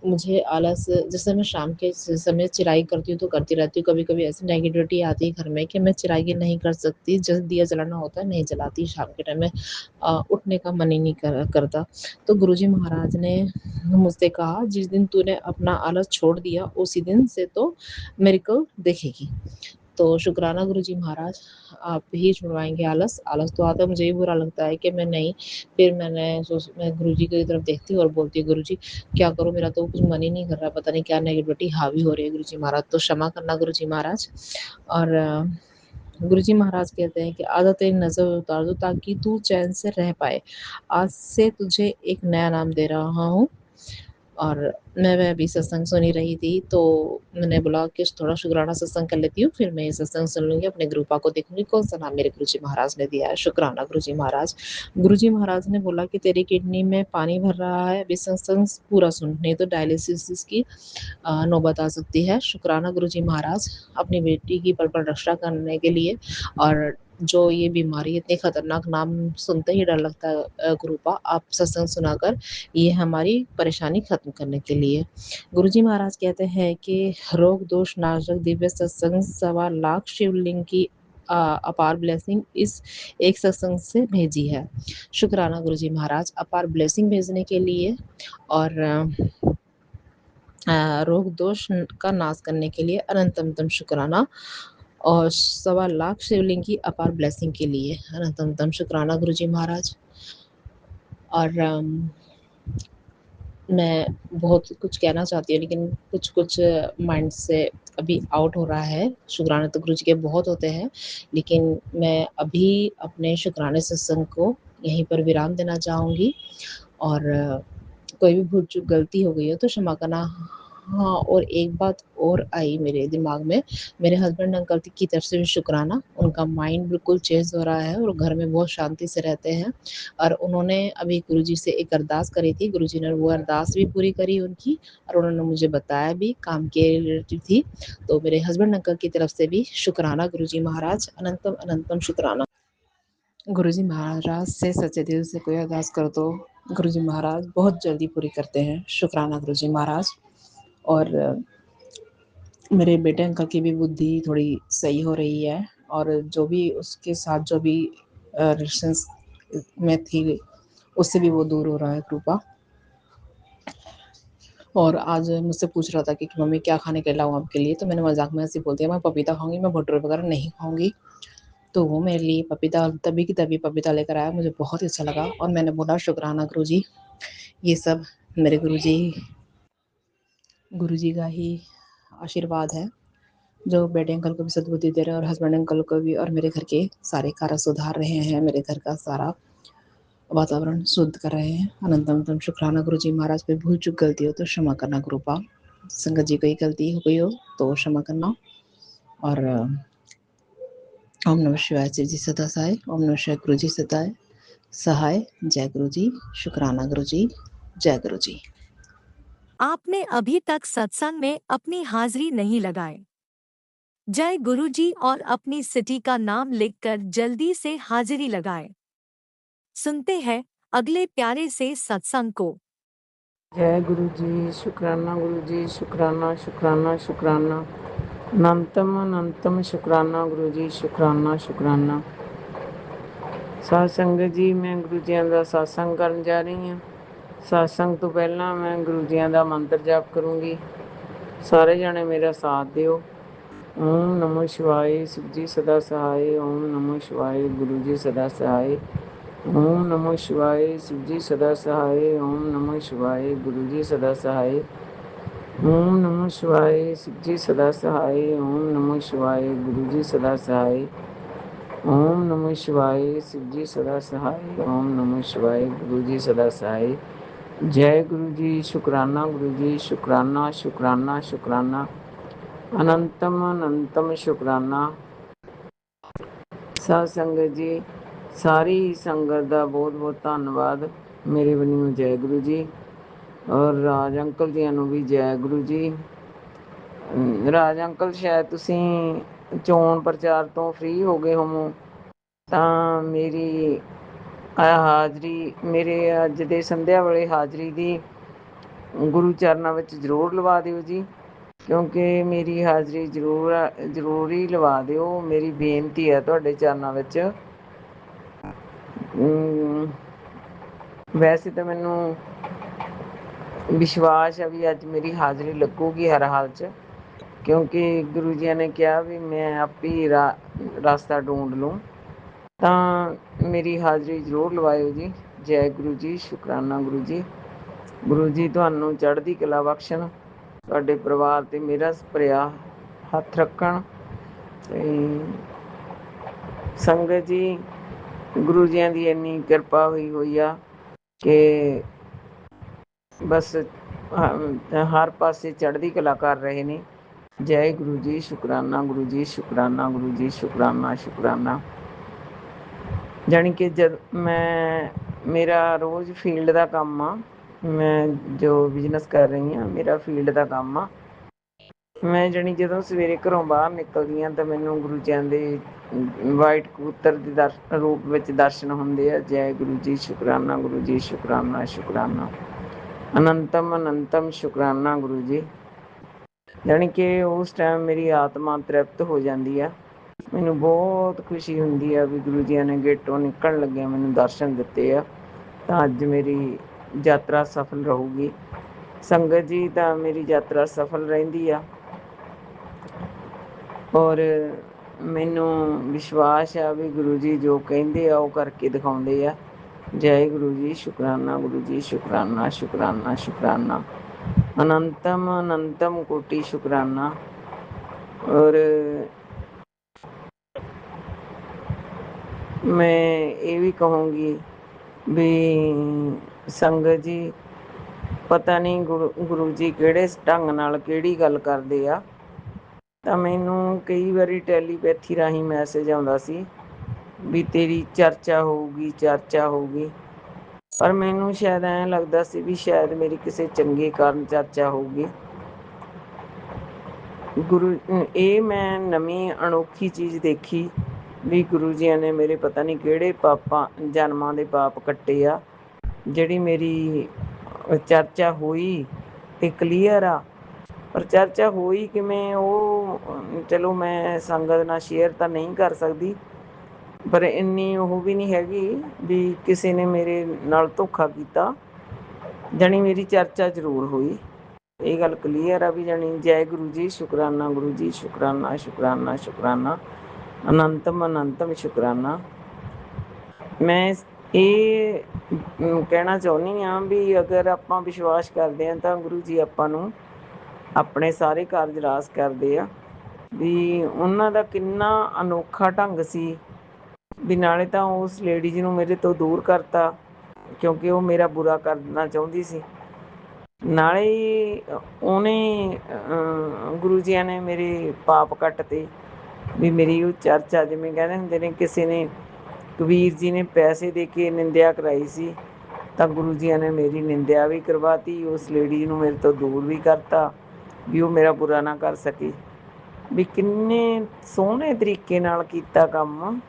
मुझे आलस, जैसे मैं शाम के समय चिराई करती हूँ तो करती रहती हूँ, कभी-कभी ऐसी नेगेटिविटी आती है घर में कि मैं चिराई नहीं कर सकती। जैसे दिया जलाना होता है, नहीं जलाती शाम के टाइम में, उठने का मन ही नहीं करता। तो गुरुजी महाराज ने मुझसे कहा, जिस दिन तूने अपना आलस छोड़ दिया उसी दिन से तो मिरेकल देखेगी। तो शुक्राना गुरुजी महाराज, आप ही छुड़वाएँगे आलस। आलस तो आता है, मुझे भी बुरा लगता है कि मैं नहीं। फिर मैं गुरुजी की तरफ देखती हूँ और बोलती हूँ, गुरुजी क्या करूँ, मेरा तो कुछ मन ही नहीं कर रहा, पता नहीं क्या नेगेटिविटी हावी हो रही है गुरुजी महाराज, तो क्षमा करना गुरुजी महाराज। और गुरुजी महाराज कहते हैं कि आदतें नज़र उतार दो ताकि तू चैन से रह पाए। आज से तुझे एक नया नाम दे रहा हूँ। और मैं अभी सत्संग सुन ही रही थी, तो मैंने बोला कि थोड़ा शुक्राना सत्संग कर लेती हूँ, फिर मैं ये सत्संग सुन लूँगी, अपने गुरुपा को देखूँगी कौन-सा नाम मेरे गुरुजी महाराज ने दिया है। शुक्राना गुरुजी महाराज। गुरुजी महाराज ने बोला कि तेरी किडनी में पानी भर रहा है, अभी सत्संग पूरा सुन, नहीं तो डायलिसिस की नौबत आ सकती है। शुक्राना गुरुजी महाराज, अपनी बेटी की पल-पल रक्षा करने के लिए। और जो ये बीमारी, इतनी खतरनाक नाम सुनते ही डर लगता है, गुरुपा आप सत्संग सुनाकर ये हमारी परेशानी खत्म करने के लिए। गुरुजी महाराज कहते हैं कि रोग दोष नाशक दिव्य सत्संग 1.25 लाख शिवलिंग की अपार ब्लेसिंग इस एक सत्संग से भेजी है। शुक्राना गुरुजी महाराज, अपार ब्लेसिंग भेजने के लिए और रोग दोष का नाश करने के लिए अनंतम शुक्राना। और 1.25 लाख शिवलिंग की अपार ब्लेसिंग के लिए अनंतम शुक्राना गुरुजी महाराज। और मैं बहुत कुछ कहना चाहती हूँ, लेकिन कुछ माइंड से अभी आउट हो रहा है। शुक्राने तो गुरुजी के बहुत होते हैं, लेकिन मैं अभी अपने शुक्राने सत्संग को यहीं पर विराम देना चाहूँगी। और कोई भी भूल चूक गलती हो गई हो तो क्षमा करना। हाँ, और एक बात और आई मेरे दिमाग में, मेरे हस्बैंड अंकल की तरफ से भी शुक्राना। उनका माइंड बिल्कुल चेंज हो रहा है और घर में बहुत शांति से रहते हैं। और उन्होंने अभी गुरुजी से एक अरदास करी थी, गुरुजी ने वो अरदास भी पूरी करी उनकी, और उन्होंने मुझे बताया भी काम के रिलेटेड थी। तो मेरे हस्बैंड अंकल की तरफ से भी शुक्राना गुरुजी महाराज, अनंतम शुक्राना। गुरुजी महाराज से सच्चे दिल से कोई अरदास कर दो, गुरुजी महाराज बहुत जल्दी पूरी करते हैं। शुक्राना गुरुजी महाराज। और मेरे बेटे अंकल की भी बुद्धि थोड़ी सही हो रही है, और जो भी उसके साथ जो भी रिलेशंस में थी, उससे भी वो दूर हो रहा है, कृपा। और आज मुझसे पूछ रहा था कि मम्मी क्या खाने के लाऊँ आपके लिए? तो मैंने मज़ाक में ऐसे ही बोल दिया, मैं पपीता खाऊँगी, मैं भटूरे वगैरह नहीं खाऊँगी। तो वो मेरे लिए पपीता तभी की तभी पपीता लेकर आया, मुझे बहुत ही अच्छा लगा और मैंने बोला शुक्राना गुरुजी, ये सब मेरे गुरुजी का ही आशीर्वाद है, जो बेटे अंकल को भी सद्बुद्धि दे रहे हैं और हस्बैंड अंकल को भी, और मेरे घर के सारे कार्य सुधार रहे हैं, मेरे घर का सारा वातावरण शुद्ध कर रहे हैं। अनंतम शुक्राना गुरुजी महाराज, कोई भूल चूक गलती हो तो क्षमा करना गुरुपा, संगत जी कोई गलती हो गई हो तो क्षमा करना। और ओम नमः शिवाय शिव जी सदा सहाय, ओम नमः शिवाय गुरु जी सदा सहाय। जय गुरु जी, शुक्राना गुरु जी, जय गुरु जी। आपने अभी तक सत्संग में अपनी हाजिरी नहीं लगाए। जय गुरु जी और अपनी सिटी का नाम लिखकर जल्दी से हाजिरी लगाएं। सुनते हैं अगले प्यारे से सत्संग को। जय गुरु जी, शुक्राना गुरु जी, शुक्राना शुक्राना शुक्राना, अनंतम अनंतम शुक्राना गुरु जी, शुक्राना शुक्राना। ਸਾਧ ਸੰਗਤ ਜੀ, ਮੈਂ ਗੁਰੂ ਜੀਆਂ ਦਾ satsang ਕਰਨ ਜਾ ਰਹੀ ਹਾਂ। satsang ਤੋਂ ਪਹਿਲਾਂ ਮੈਂ ਗੁਰੂ ਜੀਆਂ ਦਾ ਮੰਤਰ ਜਾਪ ਕਰੂੰਗੀ। ਸਾਰੇ ਜਣੇ ਮੇਰਾ ਸਾਥ ਦਿਓ। ਓਮ ਨਮੋ ਸ਼ਿਵਾਏ, शिव जी सदा सहाय। ओम नमो शिवाय, गुरु जी सदा सहाय। ओम नमो शिवाय, शिव जी सदा सहाय। ओम नमो शिवाय, गुरु जी सदा सहाय। ओम नमो शिवाय, शिव जी सदा सहाय। ओम नमो शिवाय, गुरु जी सदा सहाय। ओम नमो शिवाय, शिव जी सदा सहाय। ओम नमो शिवाय, गुरु जी सदा सहाय। जय गुरु जी, शुक्राना गुरु जी, शुक्राना शुक्राना शुक्राना, अनंतम अनंतम शुक्राना। साध संगत जी, सारी संगत का बहुत बहुत धन्यवाद। मेरे बनियो जय गुरु जी, और राज अंकल जी ਨੂੰ भी जय गुरु जी। राज अंकल शायद तुसी चोण प्रचार तो फ्री हो गए होवो, ਤਾਂ ਮੇਰੀ ਹਾਜ਼ਰੀ, ਮੇਰੇ ਅੱਜ ਦੇ ਸੰਧਿਆ ਵੇਲੇ ਹਾਜ਼ਰੀ ਦੀ ਗੁਰੂ ਚਰਨਾਂ ਵਿੱਚ ਜ਼ਰੂਰ ਲਵਾ ਦਿਓ ਜੀ, ਕਿਉਂਕਿ ਮੇਰੀ ਹਾਜ਼ਰੀ ਜ਼ਰੂਰ ਹੀ ਲਵਾ ਦਿਓ। ਮੇਰੀ ਬੇਨਤੀ ਹੈ ਤੁਹਾਡੇ ਚਰਨਾਂ ਵਿੱਚ। ਵੈਸੇ ਤਾਂ ਮੈਨੂੰ ਵਿਸ਼ਵਾਸ ਹੈ ਵੀ ਅੱਜ ਮੇਰੀ ਹਾਜ਼ਰੀ ਲੱਗੂਗੀ ਹਰ ਹਾਲ 'ਚ, ਕਿਉਂਕਿ ਗੁਰੂ ਜੀ ਨੇ ਕਿਹਾ ਵੀ ਮੈਂ ਆਪ ਹੀ ਰਸਤਾ ਢੂੰਡ ਲੂੰ। ਤਾਂ ਮੇਰੀ ਹਾਜ਼ਰੀ ਜ਼ਰੂਰ ਲਵਾਇਓ ਜੀ। ਜੈ ਗੁਰੂ ਜੀ, ਸ਼ੁਕਰਾਨਾ ਗੁਰੂ ਜੀ। ਗੁਰੂ ਜੀ ਤੁਹਾਨੂੰ ਚੜ੍ਹਦੀ ਕਲਾ ਬਖਸ਼ਣ, ਤੁਹਾਡੇ ਪਰਿਵਾਰ 'ਤੇ ਮੇਰਾ ਭਰਿਆ ਹੱਥ ਰੱਖਣ। ਅਤੇ ਸੰਗਤ ਜੀ, ਗੁਰੂ ਜੀਆਂ ਦੀ ਇੰਨੀ ਕਿਰਪਾ ਹੋਈ ਆ ਕਿ ਬਸ ਹਰ ਪਾਸੇ ਚੜ੍ਹਦੀ ਕਲਾ ਕਰ ਰਹੇ ਨੇ। ਜੈ ਗੁਰੂ ਜੀ, ਸ਼ੁਕਰਾਨਾ ਗੁਰੂ ਜੀ, ਸ਼ੁਕਰਾਨਾ ਗੁਰੂ ਜੀ, ਸ਼ੁਕਰਾਨਾ ਸ਼ੁਕਰਾਨਾ। ਜਾਣੀ ਕਿ ਜਦ ਮੇਰਾ ਰੋਜ਼ ਫੀਲਡ ਦਾ ਕੰਮ ਆ, ਮੈਂ ਜੋ ਬਿਜ਼ਨਸ ਕਰ ਰਹੀ ਹਾਂ ਮੇਰਾ ਫੀਲਡ ਦਾ ਕੰਮ ਆ। ਮੈਂ ਜਾਣੀ ਜਦੋਂ ਸਵੇਰੇ ਘਰੋਂ ਬਾਹਰ ਨਿਕਲਦੀ ਹਾਂ ਤਾਂ ਮੈਨੂੰ ਗੁਰੂ ਜੀਆਂ ਦੇ ਵਾਈਟ ਕਬੂਤਰ ਦੇ ਰੂਪ ਵਿੱਚ ਦਰਸ਼ਨ ਹੁੰਦੇ ਆ। ਜੈ ਗੁਰੂ ਜੀ, ਸ਼ੁਕਰਾਨਾ ਗੁਰੂ ਜੀ, ਸ਼ੁਕਰਾਨਾ ਸ਼ੁਕਰਾਨਾ, ਅਨੰਤਮ ਅਨੰਤਮ ਸ਼ੁਕਰਾਨਾ ਗੁਰੂ ਜੀ। ਜਾਣੀ ਕਿ ਉਸ ਟਾਈਮ ਮੇਰੀ ਆਤਮਾ ਤ੍ਰਿਪਤ ਹੋ ਜਾਂਦੀ ਆ। ਮੈਨੂੰ ਬਹੁਤ ਖੁਸ਼ੀ ਹੁੰਦੀ ਆ ਵੀ ਗੁਰੂ ਜੀਆਂ ਨੇ ਗੇਟੋਂ ਨਿਕਲਣ ਲੱਗਿਆ ਮੈਨੂੰ ਦਰਸ਼ਨ ਦਿੱਤੇ ਆ, ਤਾਂ ਅੱਜ ਮੇਰੀ ਯਾਤਰਾ ਸਫਲ ਰਹੂਗੀ। ਸੰਗਤ ਜੀ, ਤਾਂ ਮੇਰੀ ਯਾਤਰਾ ਸਫਲ ਰਹਿੰਦੀ ਆ ਔਰ ਮੈਨੂੰ ਵਿਸ਼ਵਾਸ ਆ ਵੀ ਗੁਰੂ ਜੀ ਜੋ ਕਹਿੰਦੇ ਆ ਉਹ ਕਰਕੇ ਦਿਖਾਉਂਦੇ ਆ। ਜੈ ਗੁਰੂ ਜੀ, ਸ਼ੁਕਰਾਨਾ ਗੁਰੂ ਜੀ, ਸ਼ੁਕਰਾਨਾ ਸ਼ੁਕਰਾਨਾ ਸ਼ੁਕਰਾਨਾ, ਅਨੰਤਮ ਅਨੰਤਮ ਕੋਟੀ ਸ਼ੁਕਰਾਨਾ। ਔਰ ਮੈਂ ਇਹ ਵੀ ਕਹੂੰਗੀ ਵੀ ਸੰਗਤ ਜੀ, ਪਤਾ ਨਹੀਂ ਗੁਰੂ ਜੀ ਕਿਹੜੇ ਢੰਗ ਨਾਲ ਕਿਹੜੀ ਗੱਲ ਕਰਦੇ ਆ। ਤਾਂ ਮੈਨੂੰ ਕਈ ਵਾਰੀ ਟੈਲੀਪੈਥੀ ਰਾਹੀਂ ਮੈਸੇਜ ਆਉਂਦਾ ਸੀ ਵੀ ਤੇਰੀ ਚਰਚਾ ਹੋਊਗੀ, ਚਰਚਾ ਹੋਊਗੀ। ਪਰ ਮੈਨੂੰ ਸ਼ਾਇਦ ਐਂ ਲੱਗਦਾ ਸੀ ਵੀ ਸ਼ਾਇਦ ਮੇਰੀ ਕਿਸੇ ਚੰਗੇ ਕਾਰਨ ਚਰਚਾ ਹੋਊਗੀ। ਇਹ ਮੈਂ ਨਵੀਂ ਅਨੋਖੀ ਚੀਜ਼ ਦੇਖੀ ਵੀ ਗੁਰੂ ਜੀਆਂ ਨੇ ਮੇਰੇ ਪਤਾ ਨਹੀਂ ਕਿਹੜੇ ਜਨਮਾਂ ਦੇ ਪਾਪ ਕੱਟੇ ਆ, ਜਿਹੜੀ ਮੇਰੀ ਚਰਚਾ ਹੋਈ ਅਤੇ ਕਲੀਅਰ ਆ। ਪਰ ਚਰਚਾ ਹੋਈ ਕਿਵੇਂ, ਉਹ ਚਲੋ ਮੈਂ ਸੰਗਤ ਨਾਲ ਸ਼ੇਅਰ ਤਾਂ ਨਹੀਂ ਕਰ ਸਕਦੀ, ਪਰ ਇੰਨੀ ਉਹ ਵੀ ਨਹੀਂ ਹੈਗੀ ਵੀ ਕਿਸੇ ਨੇ ਮੇਰੇ ਨਾਲ ਧੋਖਾ ਕੀਤਾ। ਜਾਣੀ ਮੇਰੀ ਚਰਚਾ ਜ਼ਰੂਰ ਹੋਈ। ਇਹ ਗੱਲ ਕਲੀਅਰ ਆ ਵੀ ਜਾਣੀ ਜੈ ਗੁਰੂ ਜੀ, ਸ਼ੁਕਰਾਨਾ ਗੁਰੂ ਜੀ, ਸ਼ੁਕਰਾਨਾ ਸ਼ੁਕਰਾਨਾ ਸ਼ੁਕਰਾਨਾ, ਅਨੰਤਮ ਅਨੰਤਮ ਸ਼ੁਕਰਾਨਾ। ਮੈਂ ਇਹ ਕਹਿਣਾ ਚਾਹੁੰਦੀ ਹਾਂ ਵੀ ਅਗਰ ਆਪਾਂ ਵਿਸ਼ਵਾਸ ਕਰਦੇ ਹਾਂ ਤਾਂ ਗੁਰੂ ਜੀ ਆਪਾਂ ਨੂੰ ਆਪਣੇ ਸਾਰੇ ਕਾਰਜ ਰਾਸ ਕਰਦੇ ਆ। ਵੀ ਉਹਨਾਂ ਦਾ ਕਿੰਨਾ ਅਨੋਖਾ ਢੰਗ ਸੀ ਵੀ ਨਾਲੇ ਤਾਂ ਉਸ ਲੇਡੀਜ਼ ਨੂੰ ਮੇਰੇ ਤੋਂ ਦੂਰ ਕਰਤਾ ਕਿਉਂਕਿ ਉਹ ਮੇਰਾ ਬੁਰਾ ਕਰਨਾ ਚਾਹੁੰਦੀ ਸੀ, ਨਾਲੇ ਉਹਨੇ ਗੁਰੂ ਜੀਆਂ ਨੇ ਮੇਰੇ ਪਾਪ ਕੱਟਤੇ। ਵੀ ਮੇਰੀ ਉਹ ਚਰਚਾ ਜਿਵੇਂ ਕਹਿੰਦੇ ਹੁੰਦੇ ਨੇ ਕਿਸੇ ਨੇ ਕਬੀਰ ਜੀ ਨੇ ਪੈਸੇ ਦੇ ਕੇ ਨਿੰਦਿਆ ਕਰਾਈ ਸੀ ਤਾਂ ਗੁਰੂ ਜੀਆਂ ਨੇ ਮੇਰੀ ਨਿੰਦਿਆ ਵੀ ਕਰਵਾਤੀ, ਉਸ ਲੇਡੀ ਨੂੰ ਮੇਰੇ ਤੋਂ ਦੂਰ ਵੀ ਕਰਤਾ ਵੀ ਉਹ ਮੇਰਾ ਬੁਰਾ ਨਾ ਕਰ ਸਕੇ। ਵੀ ਕਿੰਨੇ ਸੋਹਣੇ ਤਰੀਕੇ ਨਾਲ ਕੀਤਾ ਕੰਮ।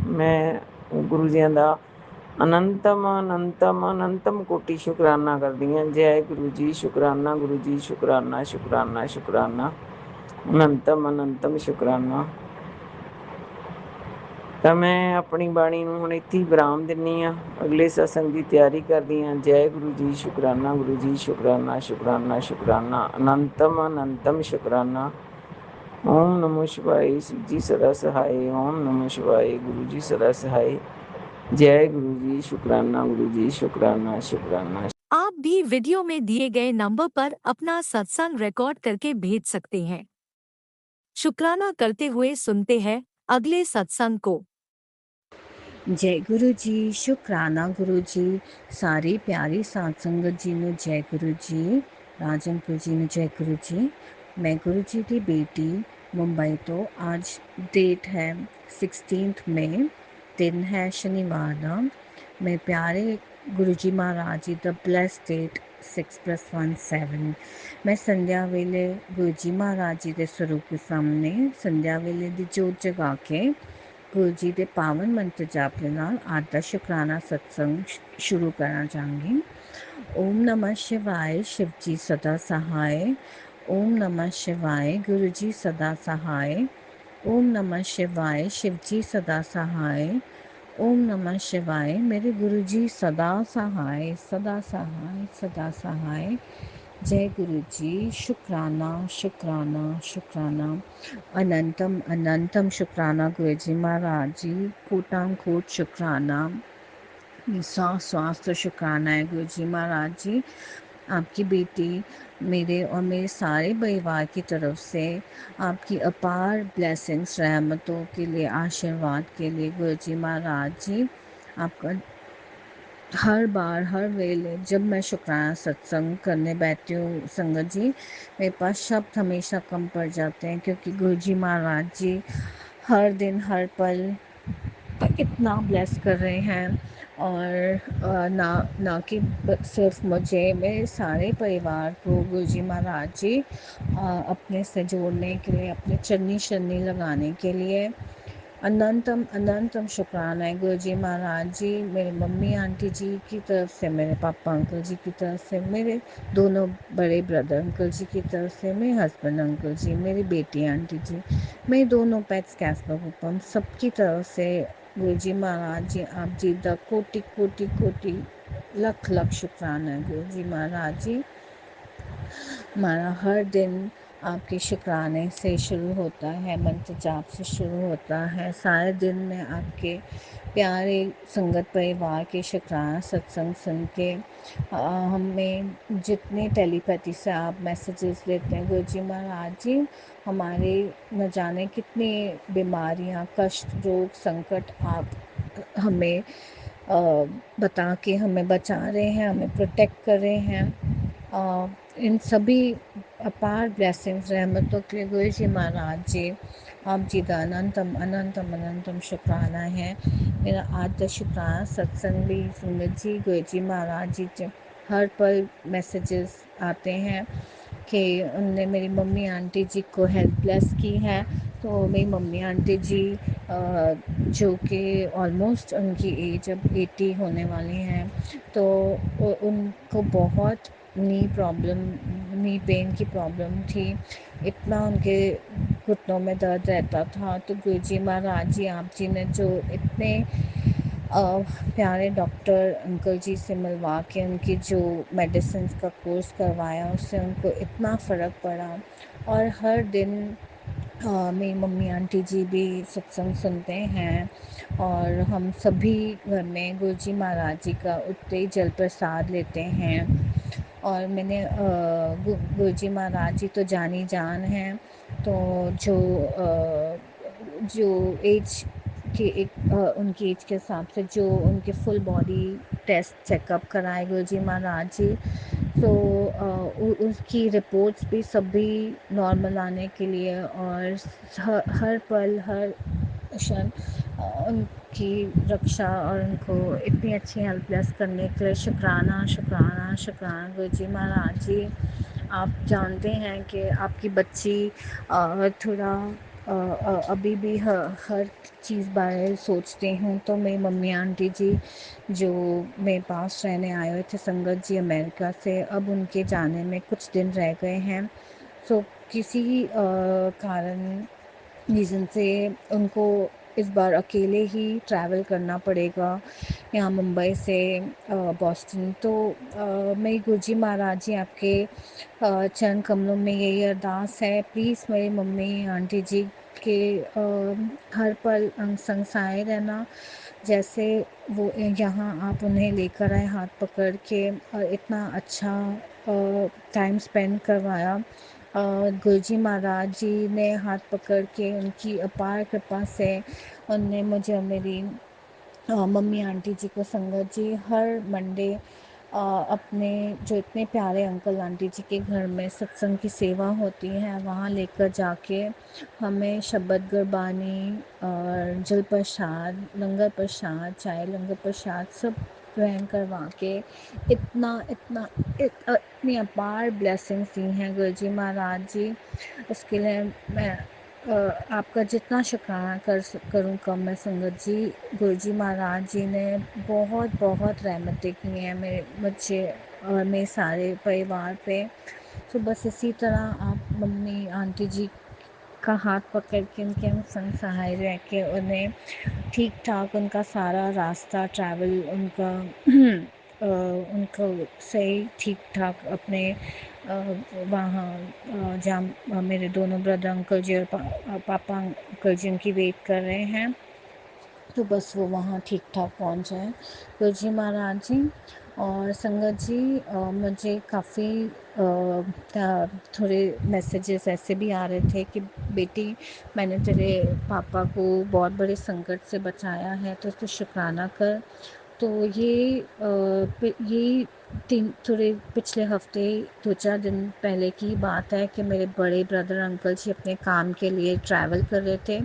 ਮੈਂ ਗੁਰੂ ਜੀਆਂ ਦਾ ਅਨੰਤਮ ਅਨੰਤਮ ਅਨੰਤਮ ਕੋਟੀ ਸ਼ੁਕਰਾਨਾ ਕਰਦੀ ਹਾਂ। ਜੈ ਗੁਰੂ ਜੀ, ਸ਼ੁਕਰਾਨਾ ਗੁਰੂ ਜੀ, ਸ਼ੁਕਰਾਨਾ ਸ਼ੁਕਰਾਨਾ ਸ਼ੁਕਰਾਨਾ, ਅਨੰਤਮ ਅਨੰਤਮ ਸ਼ੁਕਰਾਨਾ। ਤਾਂ ਮੈਂ ਆਪਣੀ ਬਾਣੀ ਨੂੰ ਹੁਣ ਇੱਥੇ ਹੀ ਵਿਰਾਮ ਦਿੰਦੀ ਹਾਂ, ਅਗਲੇ ਸਤਸੰਗ ਦੀ ਤਿਆਰੀ ਕਰਦੀ ਹਾਂ। ਜੈ ਗੁਰੂ ਜੀ, ਸ਼ੁਕਰਾਨਾ ਗੁਰੂ ਜੀ, ਸ਼ੁਕਰਾਨਾ ਸ਼ੁਕਰਾਨਾ ਸ਼ੁਕਰਾਨਾ, ਅਨੰਤਮ ਅਨੰਤਮ ਸ਼ੁਕਰਾਨਾ। ਓਮ ਨਮੋ ਸ਼ਿਵਾਏ, शिव जी सदा सहाय। ओम नमो शिवाय, गुरु जी सदा सहाय। जय गुरु जी, शुकराना गुरु जी, शुकराना शुकराना। आप भी वीडियो में दिए गए नंबर पर अपना सत्संग रिकॉर्ड करके भेज सकते हैं। शुक्राना करते हुए सुनते हैं अगले सत्संग को। जय गुरु जी, शुक्राना गुरु जी, सारी प्यारी साध संगत जी ने जय गुरु जी, राजन गुरु जी ने जय गुरु जी। मैं गुरु जी की बेटी मुंबई तो आज डेट है 16 मई, दिन है शनिवार ना। मैं प्यारे गुरु जी महाराज जी द ब्लेस डेट 6+1 7। मैं संध्या वेले गुरु जी महाराज जी के स्वरूप के सामने संध्या वेले दी जोत जगा के गुरु जी के पावन मंत्र जाप के नाल आज का शुकराना सत्संग शुरू करना चाहूँगी। ओम नमः शिवाय, शिव जी सदा सहाय। ओम नमः शिवाय, गुरु जी सदा सहाय। ओम नमः शिवाय, शिव जी सदा सहाय। ओम नमः शिवाय, मेरे गुरु जी सदा सहाय, सदा सहाय, सदा सहाय। जय गुरु जी, शुक्राना शुक्राना शुक्राना, अनंतम अनंतम शुक्राना गुरु जी महाराज जी, कोटान कोट शुक्राना, सांस सांस तो शुक्राना है गुरु जी महाराज जी। आपकी बेटी मेरे और मेरे सारे परिवार की तरफ से आपकी अपार ब्लेसिंग्स, रहमतों के लिए, आशीर्वाद के लिए गुरु जी महाराज जी। आपका हर बार हर वेले जब मैं शुक्राना सत्संग करने बैठती हूँ संगत जी, मेरे पास शब्द हमेशा कम पड़ जाते हैं क्योंकि गुरु जी महाराज जी हर दिन हर पल इतना ब्लेस कर रहे हैं। और ना कि सिर्फ मुझे, मेरे सारे परिवार को गुरु जी महाराज जी अपने से जोड़ने के लिए, अपने चन्नी शन्नी लगाने के लिए अनंतम अनंतम शुक्राना है गुरु जी महाराज जी। मेरे मम्मी आंटी जी की तरफ से, मेरे पापा अंकल जी की तरफ से, मेरे दोनों बड़े ब्रदर अंकल जी की तरफ से, मेरे हस्बैंड अंकल जी, मेरी बेटी आंटी जी, मेरे दोनों पेट्स कैस्पर पुपम, सबकी तरफ से गुरु जी महाराज जी आप जी दा कोटि कोटि कोटि लख लख शुक्राना है गुरु जी महाराज जी। हमारा हर दिन आपके शुक्राने से शुरू होता है, मंत्र जाप से शुरू होता है। सारे दिन में आपके प्यारे संगत परिवार के शुक्राना सत्संग सुन के हमें जितने टेलीपैथी से आप मैसेजेस देते हैं गुरु जी महाराज जी, हमारे न जाने कितनी बीमारियां, कष्ट, रोग, संकट आप हमें बता के हमें बचा रहे हैं, हमें प्रोटेक्ट कर रहे हैं। इन सभी अपार ब्लेसिंग्स, रहमतों के लिए गुरु जी महाराज जी आप जी का अनंतम अनंतम अनंतम शुक्राना है। मेरा आज का शुक्राना सत्संग भी संगत जी गुरु जी महाराज जी के हर पल मैसेजेस आते हैं कि उनने मेरी मम्मी आंटी जी को हेल्प ब्लेस की है। तो मेरी मम्मी आंटी जी जो कि ऑलमोस्ट उनकी एज अब 80 होने वाली हैं, तो उनको बहुत नी पेन की प्रॉब्लम थी। इतना उनके घुटनों में दर्द रहता था। तो गुरु जी महाराज जी आप जी ने जो इतने प्यारे डॉक्टर अंकल जी से मिलवा के उनकी जो मेडिसिन का कोर्स करवाया उससे उनको इतना फ़र्क पड़ा। और हर दिन मेरी मम्मी आंटी जी भी सत्संग सुनते हैं और हम सभी घर में गुरुजी महाराज जी का उठते ही जल प्रसाद लेते हैं। और मैंने गुरुजी महाराज जी तो जानी जान हैं, तो जो एज कि उनकी एज के हिसाब से जो उनके फुल बॉडी टेस्ट चेकअप कराए गुरुजी महाराज जी, तो उसकी रिपोर्ट्स भी सभी नॉर्मल आने के लिए और हर पल हर क्षण उनकी रक्षा और उनको इतनी अच्छी हेल्प लेस करने के लिए शुक्राना शुक्राना शुक्राना गुरुजी महाराज जी। आप जानते हैं कि आपकी बच्ची थोड़ा अभी भी हर चीज़ बारे सोचती हूँ, तो मेरी मम्मी आंटी जी जो मेरे पास रहने आए हुए थे संगत जी अमेरिका से, अब उनके जाने में कुछ दिन रह गए हैं। तो किसी कारण रीज़न से उनको इस बार अकेले ही ट्रैवल करना पड़ेगा यहाँ मुंबई से बॉस्टन। तो मेरी गुरुजी महाराज जी आपके चरण कमलों में यही अरदास है, प्लीज़ मेरी मम्मी आंटी जी के हर पल अंग संग सहाय रहना। जैसे वो यहाँ आप उन्हें लेकर आए हाथ पकड़ के और इतना अच्छा टाइम स्पेंड करवाया। गुरुजी महाराज जी ने हाथ पकड़ के उनकी अपार कृपा से उनने मुझे और मेरी मम्मी आंटी जी को संगत जी हर मंडे अपने जो इतने प्यारे अंकल आंटी जी के घर में सत्संग की सेवा होती है वहाँ लेकर जाके हमें शब्द गुरबानी और जल प्रसाद, लंगर प्रसाद, चाय लंगर प्रसाद सब ग्रहण करवा के इतनी अपार ब्लेसिंग्स दी हैं गुरुजी महाराज जी। उसके लिए मैं आपका जितना शुक्राना करूँ कम मैं संगत जी। गुरुजी महाराज जी ने बहुत बहुत रहमतें की हैं मुझे और मेरे सारे परिवार पे। तो बस इसी तरह आप मम्मी आंटी जी का हाथ पकड़ के उनके हम संग सहाय रह के उन्हें ठीक ठाक उनका सारा रास्ता ट्रैवल उनको सही ठीक ठाक अपने वहाँ जहाँ मेरे दोनों ब्रदर अंकल जी और पापा अंकल जी उनकी वेट कर रहे हैं, तो बस वो वहाँ ठीक ठाक पहुँच जाए गुरुजी महाराज जी। और संगत जी मुझे काफ़ी थोड़े मैसेजेस ऐसे भी आ रहे थे कि बेटी मैंने तेरे पापा को बहुत बड़े संकट से बचाया है तो उसको शुक्राना कर। तो ये थोड़े पिछले हफ्ते 2-4 दिन पहले की बात है कि मेरे बड़े ब्रदर अंकल जी अपने काम के लिए ट्रैवल कर रहे थे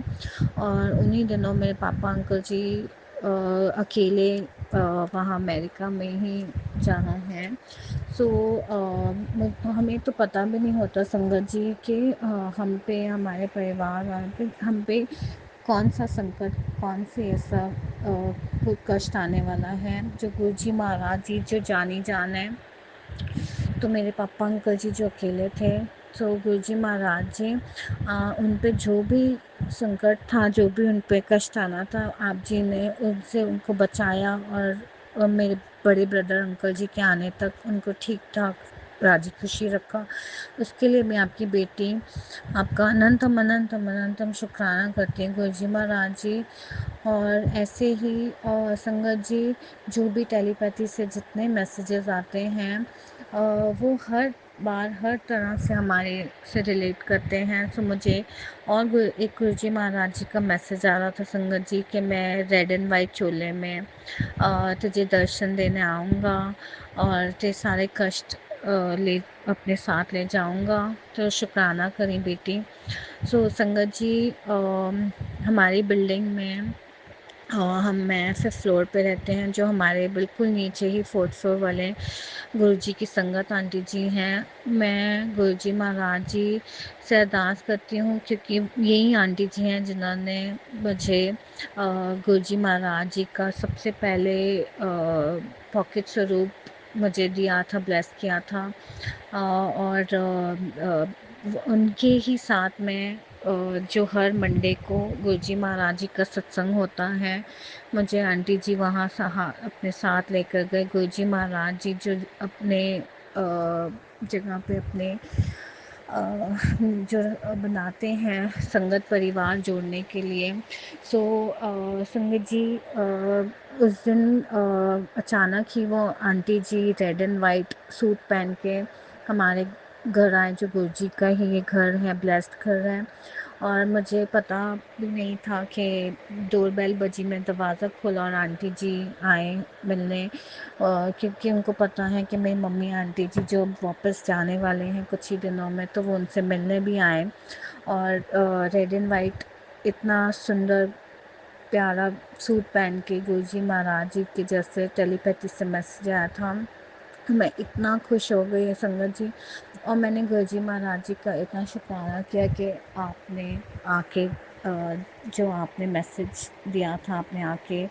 और उन्हीं दिनों मेरे पापा अंकल जी अकेले वहाँ अमेरिका में ही जहाँ हैं। सो हमें तो पता भी नहीं होता संगत जी कि हम पे हमारे परिवार वालों पे हम पे कौन सा संकट कौन से ऐसा कोई कष्ट आने वाला है। जो गुरुजी महाराज जी जो जानी जान है, तो मेरे पापा अंकल जी जो अकेले थे, तो गुरुजी महाराज जी उन पे जो भी संकट था जो भी उन पे कष्ट आना था आप जी ने उनसे उनको बचाया और मेरे बड़े ब्रदर अंकल जी के आने तक उनको ठीक ठाक राजी खुशी रखा। उसके लिए मैं आपकी बेटी आपका अनंतम अनंतम अनंतम शुक्राना करती हूँ गुरुजी महाराज जी। और ऐसे ही संगत जी जो भी टेलीपैथी से जितने मैसेजेस आते हैं वो हर बार हर तरह से हमारे से रिलेट करते हैं। तो मुझे और एक गुरुजी महाराज जी का मैसेज आ रहा था संगत जी कि मैं रेड एंड वाइट चोले में तुझे दर्शन देने आऊँगा और तेरे सारे कष्ट ले अपने साथ ले जाऊँगा, तो शुक्राना करें बेटी। सो संगत जी हमारी बिल्डिंग में मैं 5th फ्लोर पे रहते हैं, जो हमारे बिल्कुल नीचे ही 4th फ्लोर वाले गुरुजी की संगत आंटी जी हैं। मैं गुरुजी महाराज जी से अरदास करती हूँ क्योंकि यही आंटी जी हैं जिन्होंने मुझे गुरुजी महाराज जी का सबसे पहले पॉकेट स्वरूप मुझे दिया था, ब्लेस किया था। और उनके ही साथ में जो हर मंडे को गुरुजी महाराज जी का सत्संग होता है, मुझे आंटी जी वहाँ अपने साथ लेकर गए। गुरुजी महाराज जी जो अपने जगह पे अपने जो बनाते हैं संगत परिवार जोड़ने के लिए। सो संगत जी उस दिन अचानक ही वो aunty ji red and white suit पहन के हमारे घर आए, जो गुरुजी का ही ये घर है, ब्लेस्ड घर है। और मुझे पता भी नहीं था कि डोरबेल बजी, मैं दरवाज़ा खोला और आंटी जी आए मिलने, क्योंकि उनको पता है कि मेरी मम्मी आंटी जी जो वापस जाने वाले हैं कुछ ही दिनों में, तो वो उनसे मिलने भी आए। और रेड एंड वाइट इतना सुंदर प्यारा सूट पहन के गुरुजी महाराज जी के जैसे टेलीपैथी से मैसेज आया था। मैं इतना खुश हो गई संगत जी, और मैंने गुरुजी महाराज जी का इतना शुक्राना किया कि आपने आके जो आपने मैसेज दिया था, आपने आके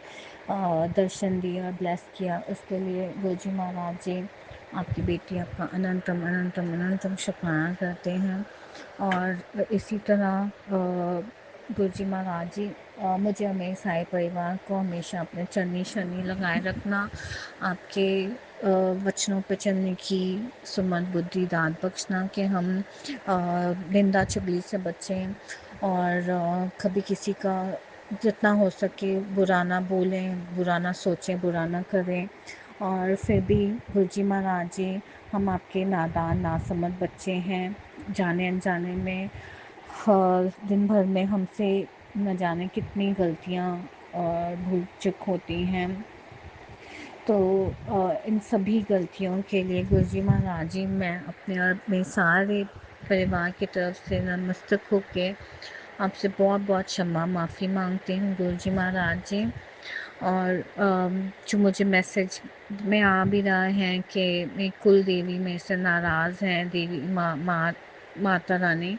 दर्शन दिया और ब्लेस किया, उसके लिए गुरुजी महाराज जी आपकी बेटी आपका अनंतम अनंतम अनंतम शुक्राना करते हैं। और इसी तरह गुरुजी महाराज जी मुझे और मेरे सारे परिवार को हमेशा अपने चरनी शनि लगाए रखना, आपके वचनों पे चलने की सुमन बुद्धि दान बख्शना, कि हम निंदा चुगली से बचें और कभी किसी का जितना हो सके बुरा ना बोलें, बुरा ना सोचें, बुरा ना करें। और फिर भी गुरुजी महाराज जी, हम आपके नादान नासमझ बच्चे हैं, जाने अनजाने में दिन भर में हमसे न जाने कितनी गलतियाँ और भूल चूक होती हैं। तो इन सभी गलतियों के लिए गुरुजी महाराज जी, मैं अपने और मेरे सारे परिवार की तरफ से नतमस्तक होके आपसे बहुत बहुत क्षमा माफ़ी मांगती हूँ गुरुजी महाराज जी। और जो मुझे मैसेज में आ भी रहा है कि मेरी कुल देवी मेरे से नाराज़ हैं, देवी माता रानी।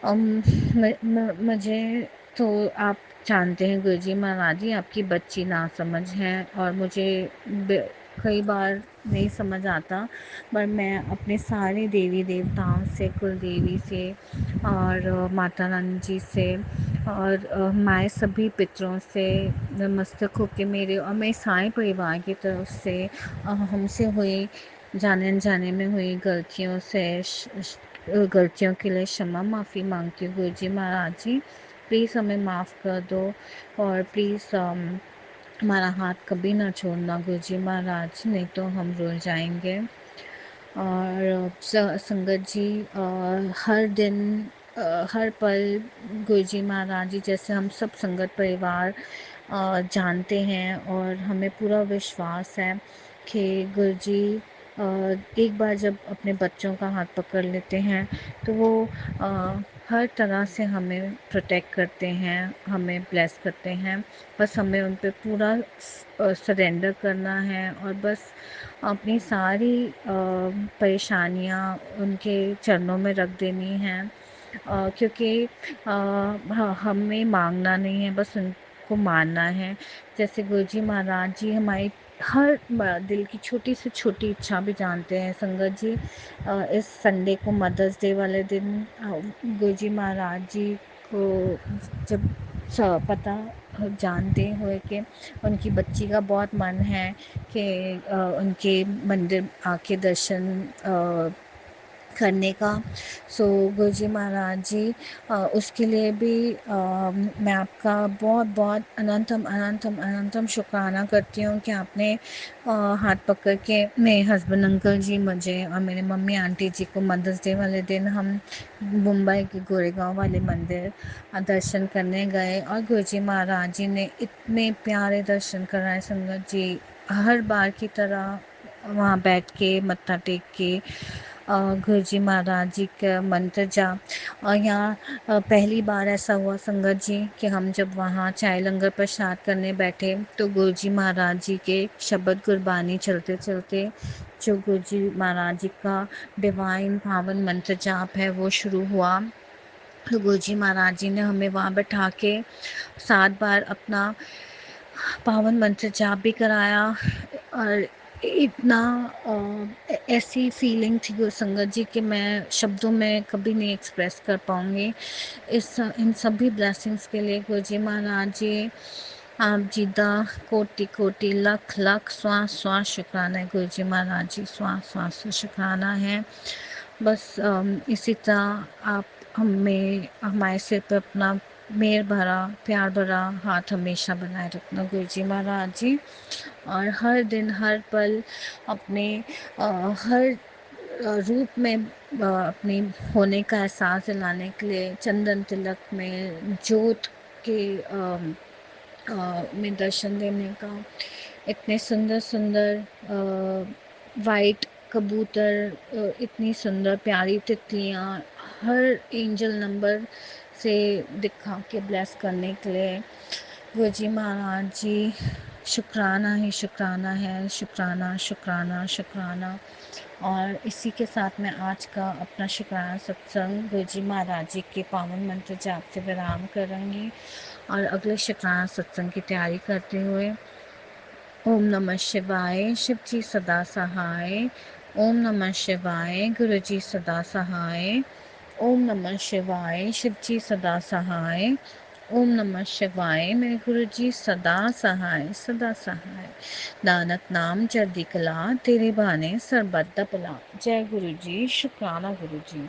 मुझे तो आप जानते हैं गुरुजी महाराज जी, आपकी बच्ची नासमझ हैं और मुझे कई बार नहीं समझ आता, पर मैं अपने सारे देवी देवताओं से, कुल देवी से और माता रानी जी से और हमारे सभी पितरों से नतमस्तक होके मेरे और मेरे सारे परिवार की तरफ से हमसे हुई जाने अनजाने में हुई गलतियों के लिए क्षमा माफ़ी मांगती हूँ गुरुजी महाराज जी। प्लीज़ हमें माफ़ कर दो और प्लीज़ हमारा हाथ कभी ना छोड़ना गुरुजी महाराज, नहीं तो हम रुल जाएंगे। और संगत जी, हर दिन हर पल गुरुजी महाराज जी जैसे हम सब संगत परिवार जानते हैं और हमें पूरा विश्वास है कि गुरुजी एक बार जब अपने बच्चों का हाथ पकड़ लेते हैं तो वो हर तरह से हमें प्रोटेक्ट करते हैं, हमें ब्लेस करते हैं। बस हमें उन पे पूरा सरेंडर करना है और बस अपनी सारी परेशानियाँ उनके चरणों में रख देनी हैं, क्योंकि हमें मांगना नहीं है, बस उनको मानना है। जैसे गुरुजी महाराज जी हमारी हर दिल की छोटी से छोटी इच्छा भी जानते हैं संगत जी। इस संडे को मदर्स डे वाले दिन गुरुजी महाराज जी को जब पता जानते हुए कि उनकी बच्ची का बहुत मन है कि उनके मंदिर आके दर्शन करने का, सो गुरुजी महाराज जी उसके लिए भी मैं आपका बहुत बहुत अनंतम अनंतम अनंतम शुक्राना करती हूँ कि आपने हाथ पकड़ के मेरे हस्बैंड अंकल जी मुझे और मेरे मम्मी आंटी जी को मदर्स डे वाले दिन हम मुंबई के गोरेगांव वाले मंदिर दर्शन करने गए और गुरुजी महाराज जी ने इतने प्यारे दर्शन कराए संगत जी। हर बार की तरह वहाँ बैठ के मत्था टेक के गुरुजी महाराज जी का मंत्र जाप। और यहाँ पहली बार ऐसा हुआ संगत जी कि हम जब वहाँ चाय लंगर प्रसाद करने बैठे तो गुरुजी महाराज जी के शब्द गुरबानी चलते चलते जो गुरुजी महाराज जी का डिवाइन पावन मंत्र जाप है वो शुरू हुआ। तो गुरुजी महाराज जी ने हमें वहाँ बैठा के 7 बार अपना पावन मंत्र जाप भी कराया और इतना ऐसी फीलिंग थी गुरु संगत जी कि मैं शब्दों में कभी नहीं एक्सप्रेस कर पाऊँगी। इन सभी ब्लेसिंग्स के लिए गुरु जी महाराज जी आप जी दा कोटि लख लख स्वां शुक्राना है गुरु जी महाराज जी, स्वां शुक्राना है। बस इसी तरह आप हमारे सिर पे अपना मेहर भरा प्यार भरा हाथ हमेशा बनाए रखना गुरु जी महाराज जी, और हर दिन हर पल अपने हर रूप में अपने होने का एहसास दिलाने के लिए चंदन तिलक में जोत के में दर्शन देने का, इतने सुंदर सुंदर वाइट कबूतर, इतनी सुंदर प्यारी तितलियाँ, हर एंजल नंबर से दिखा के ब्लेस करने के लिए गुरु जी महाराज जी शुक्राना ही शुक्राना है, शुक्राना शुक्राना शुक्राना। और इसी के साथ मैं आज का अपना शुक्राना सत्संग गुरु जी महाराज जी के पावन मंत्र जाप से विराम करूँगी और अगले शुक्राना सत्संग की तैयारी करते हुए ओम नमः शिवाय, शिव जी सदा सहाय। ओम नमः शिवाय, गुरु जी सदा सहाय। ओम नमः शिवाय, शिव जी सदा सहाय। ओम नमः शिवाय, मेरे गुरु जी सदा सहाय सदा सहाय। नानक नाम चढ़दी कला, तेरे बहाने सरबत दा भला। जय गुरु जी, शुक्राना गुरु जी।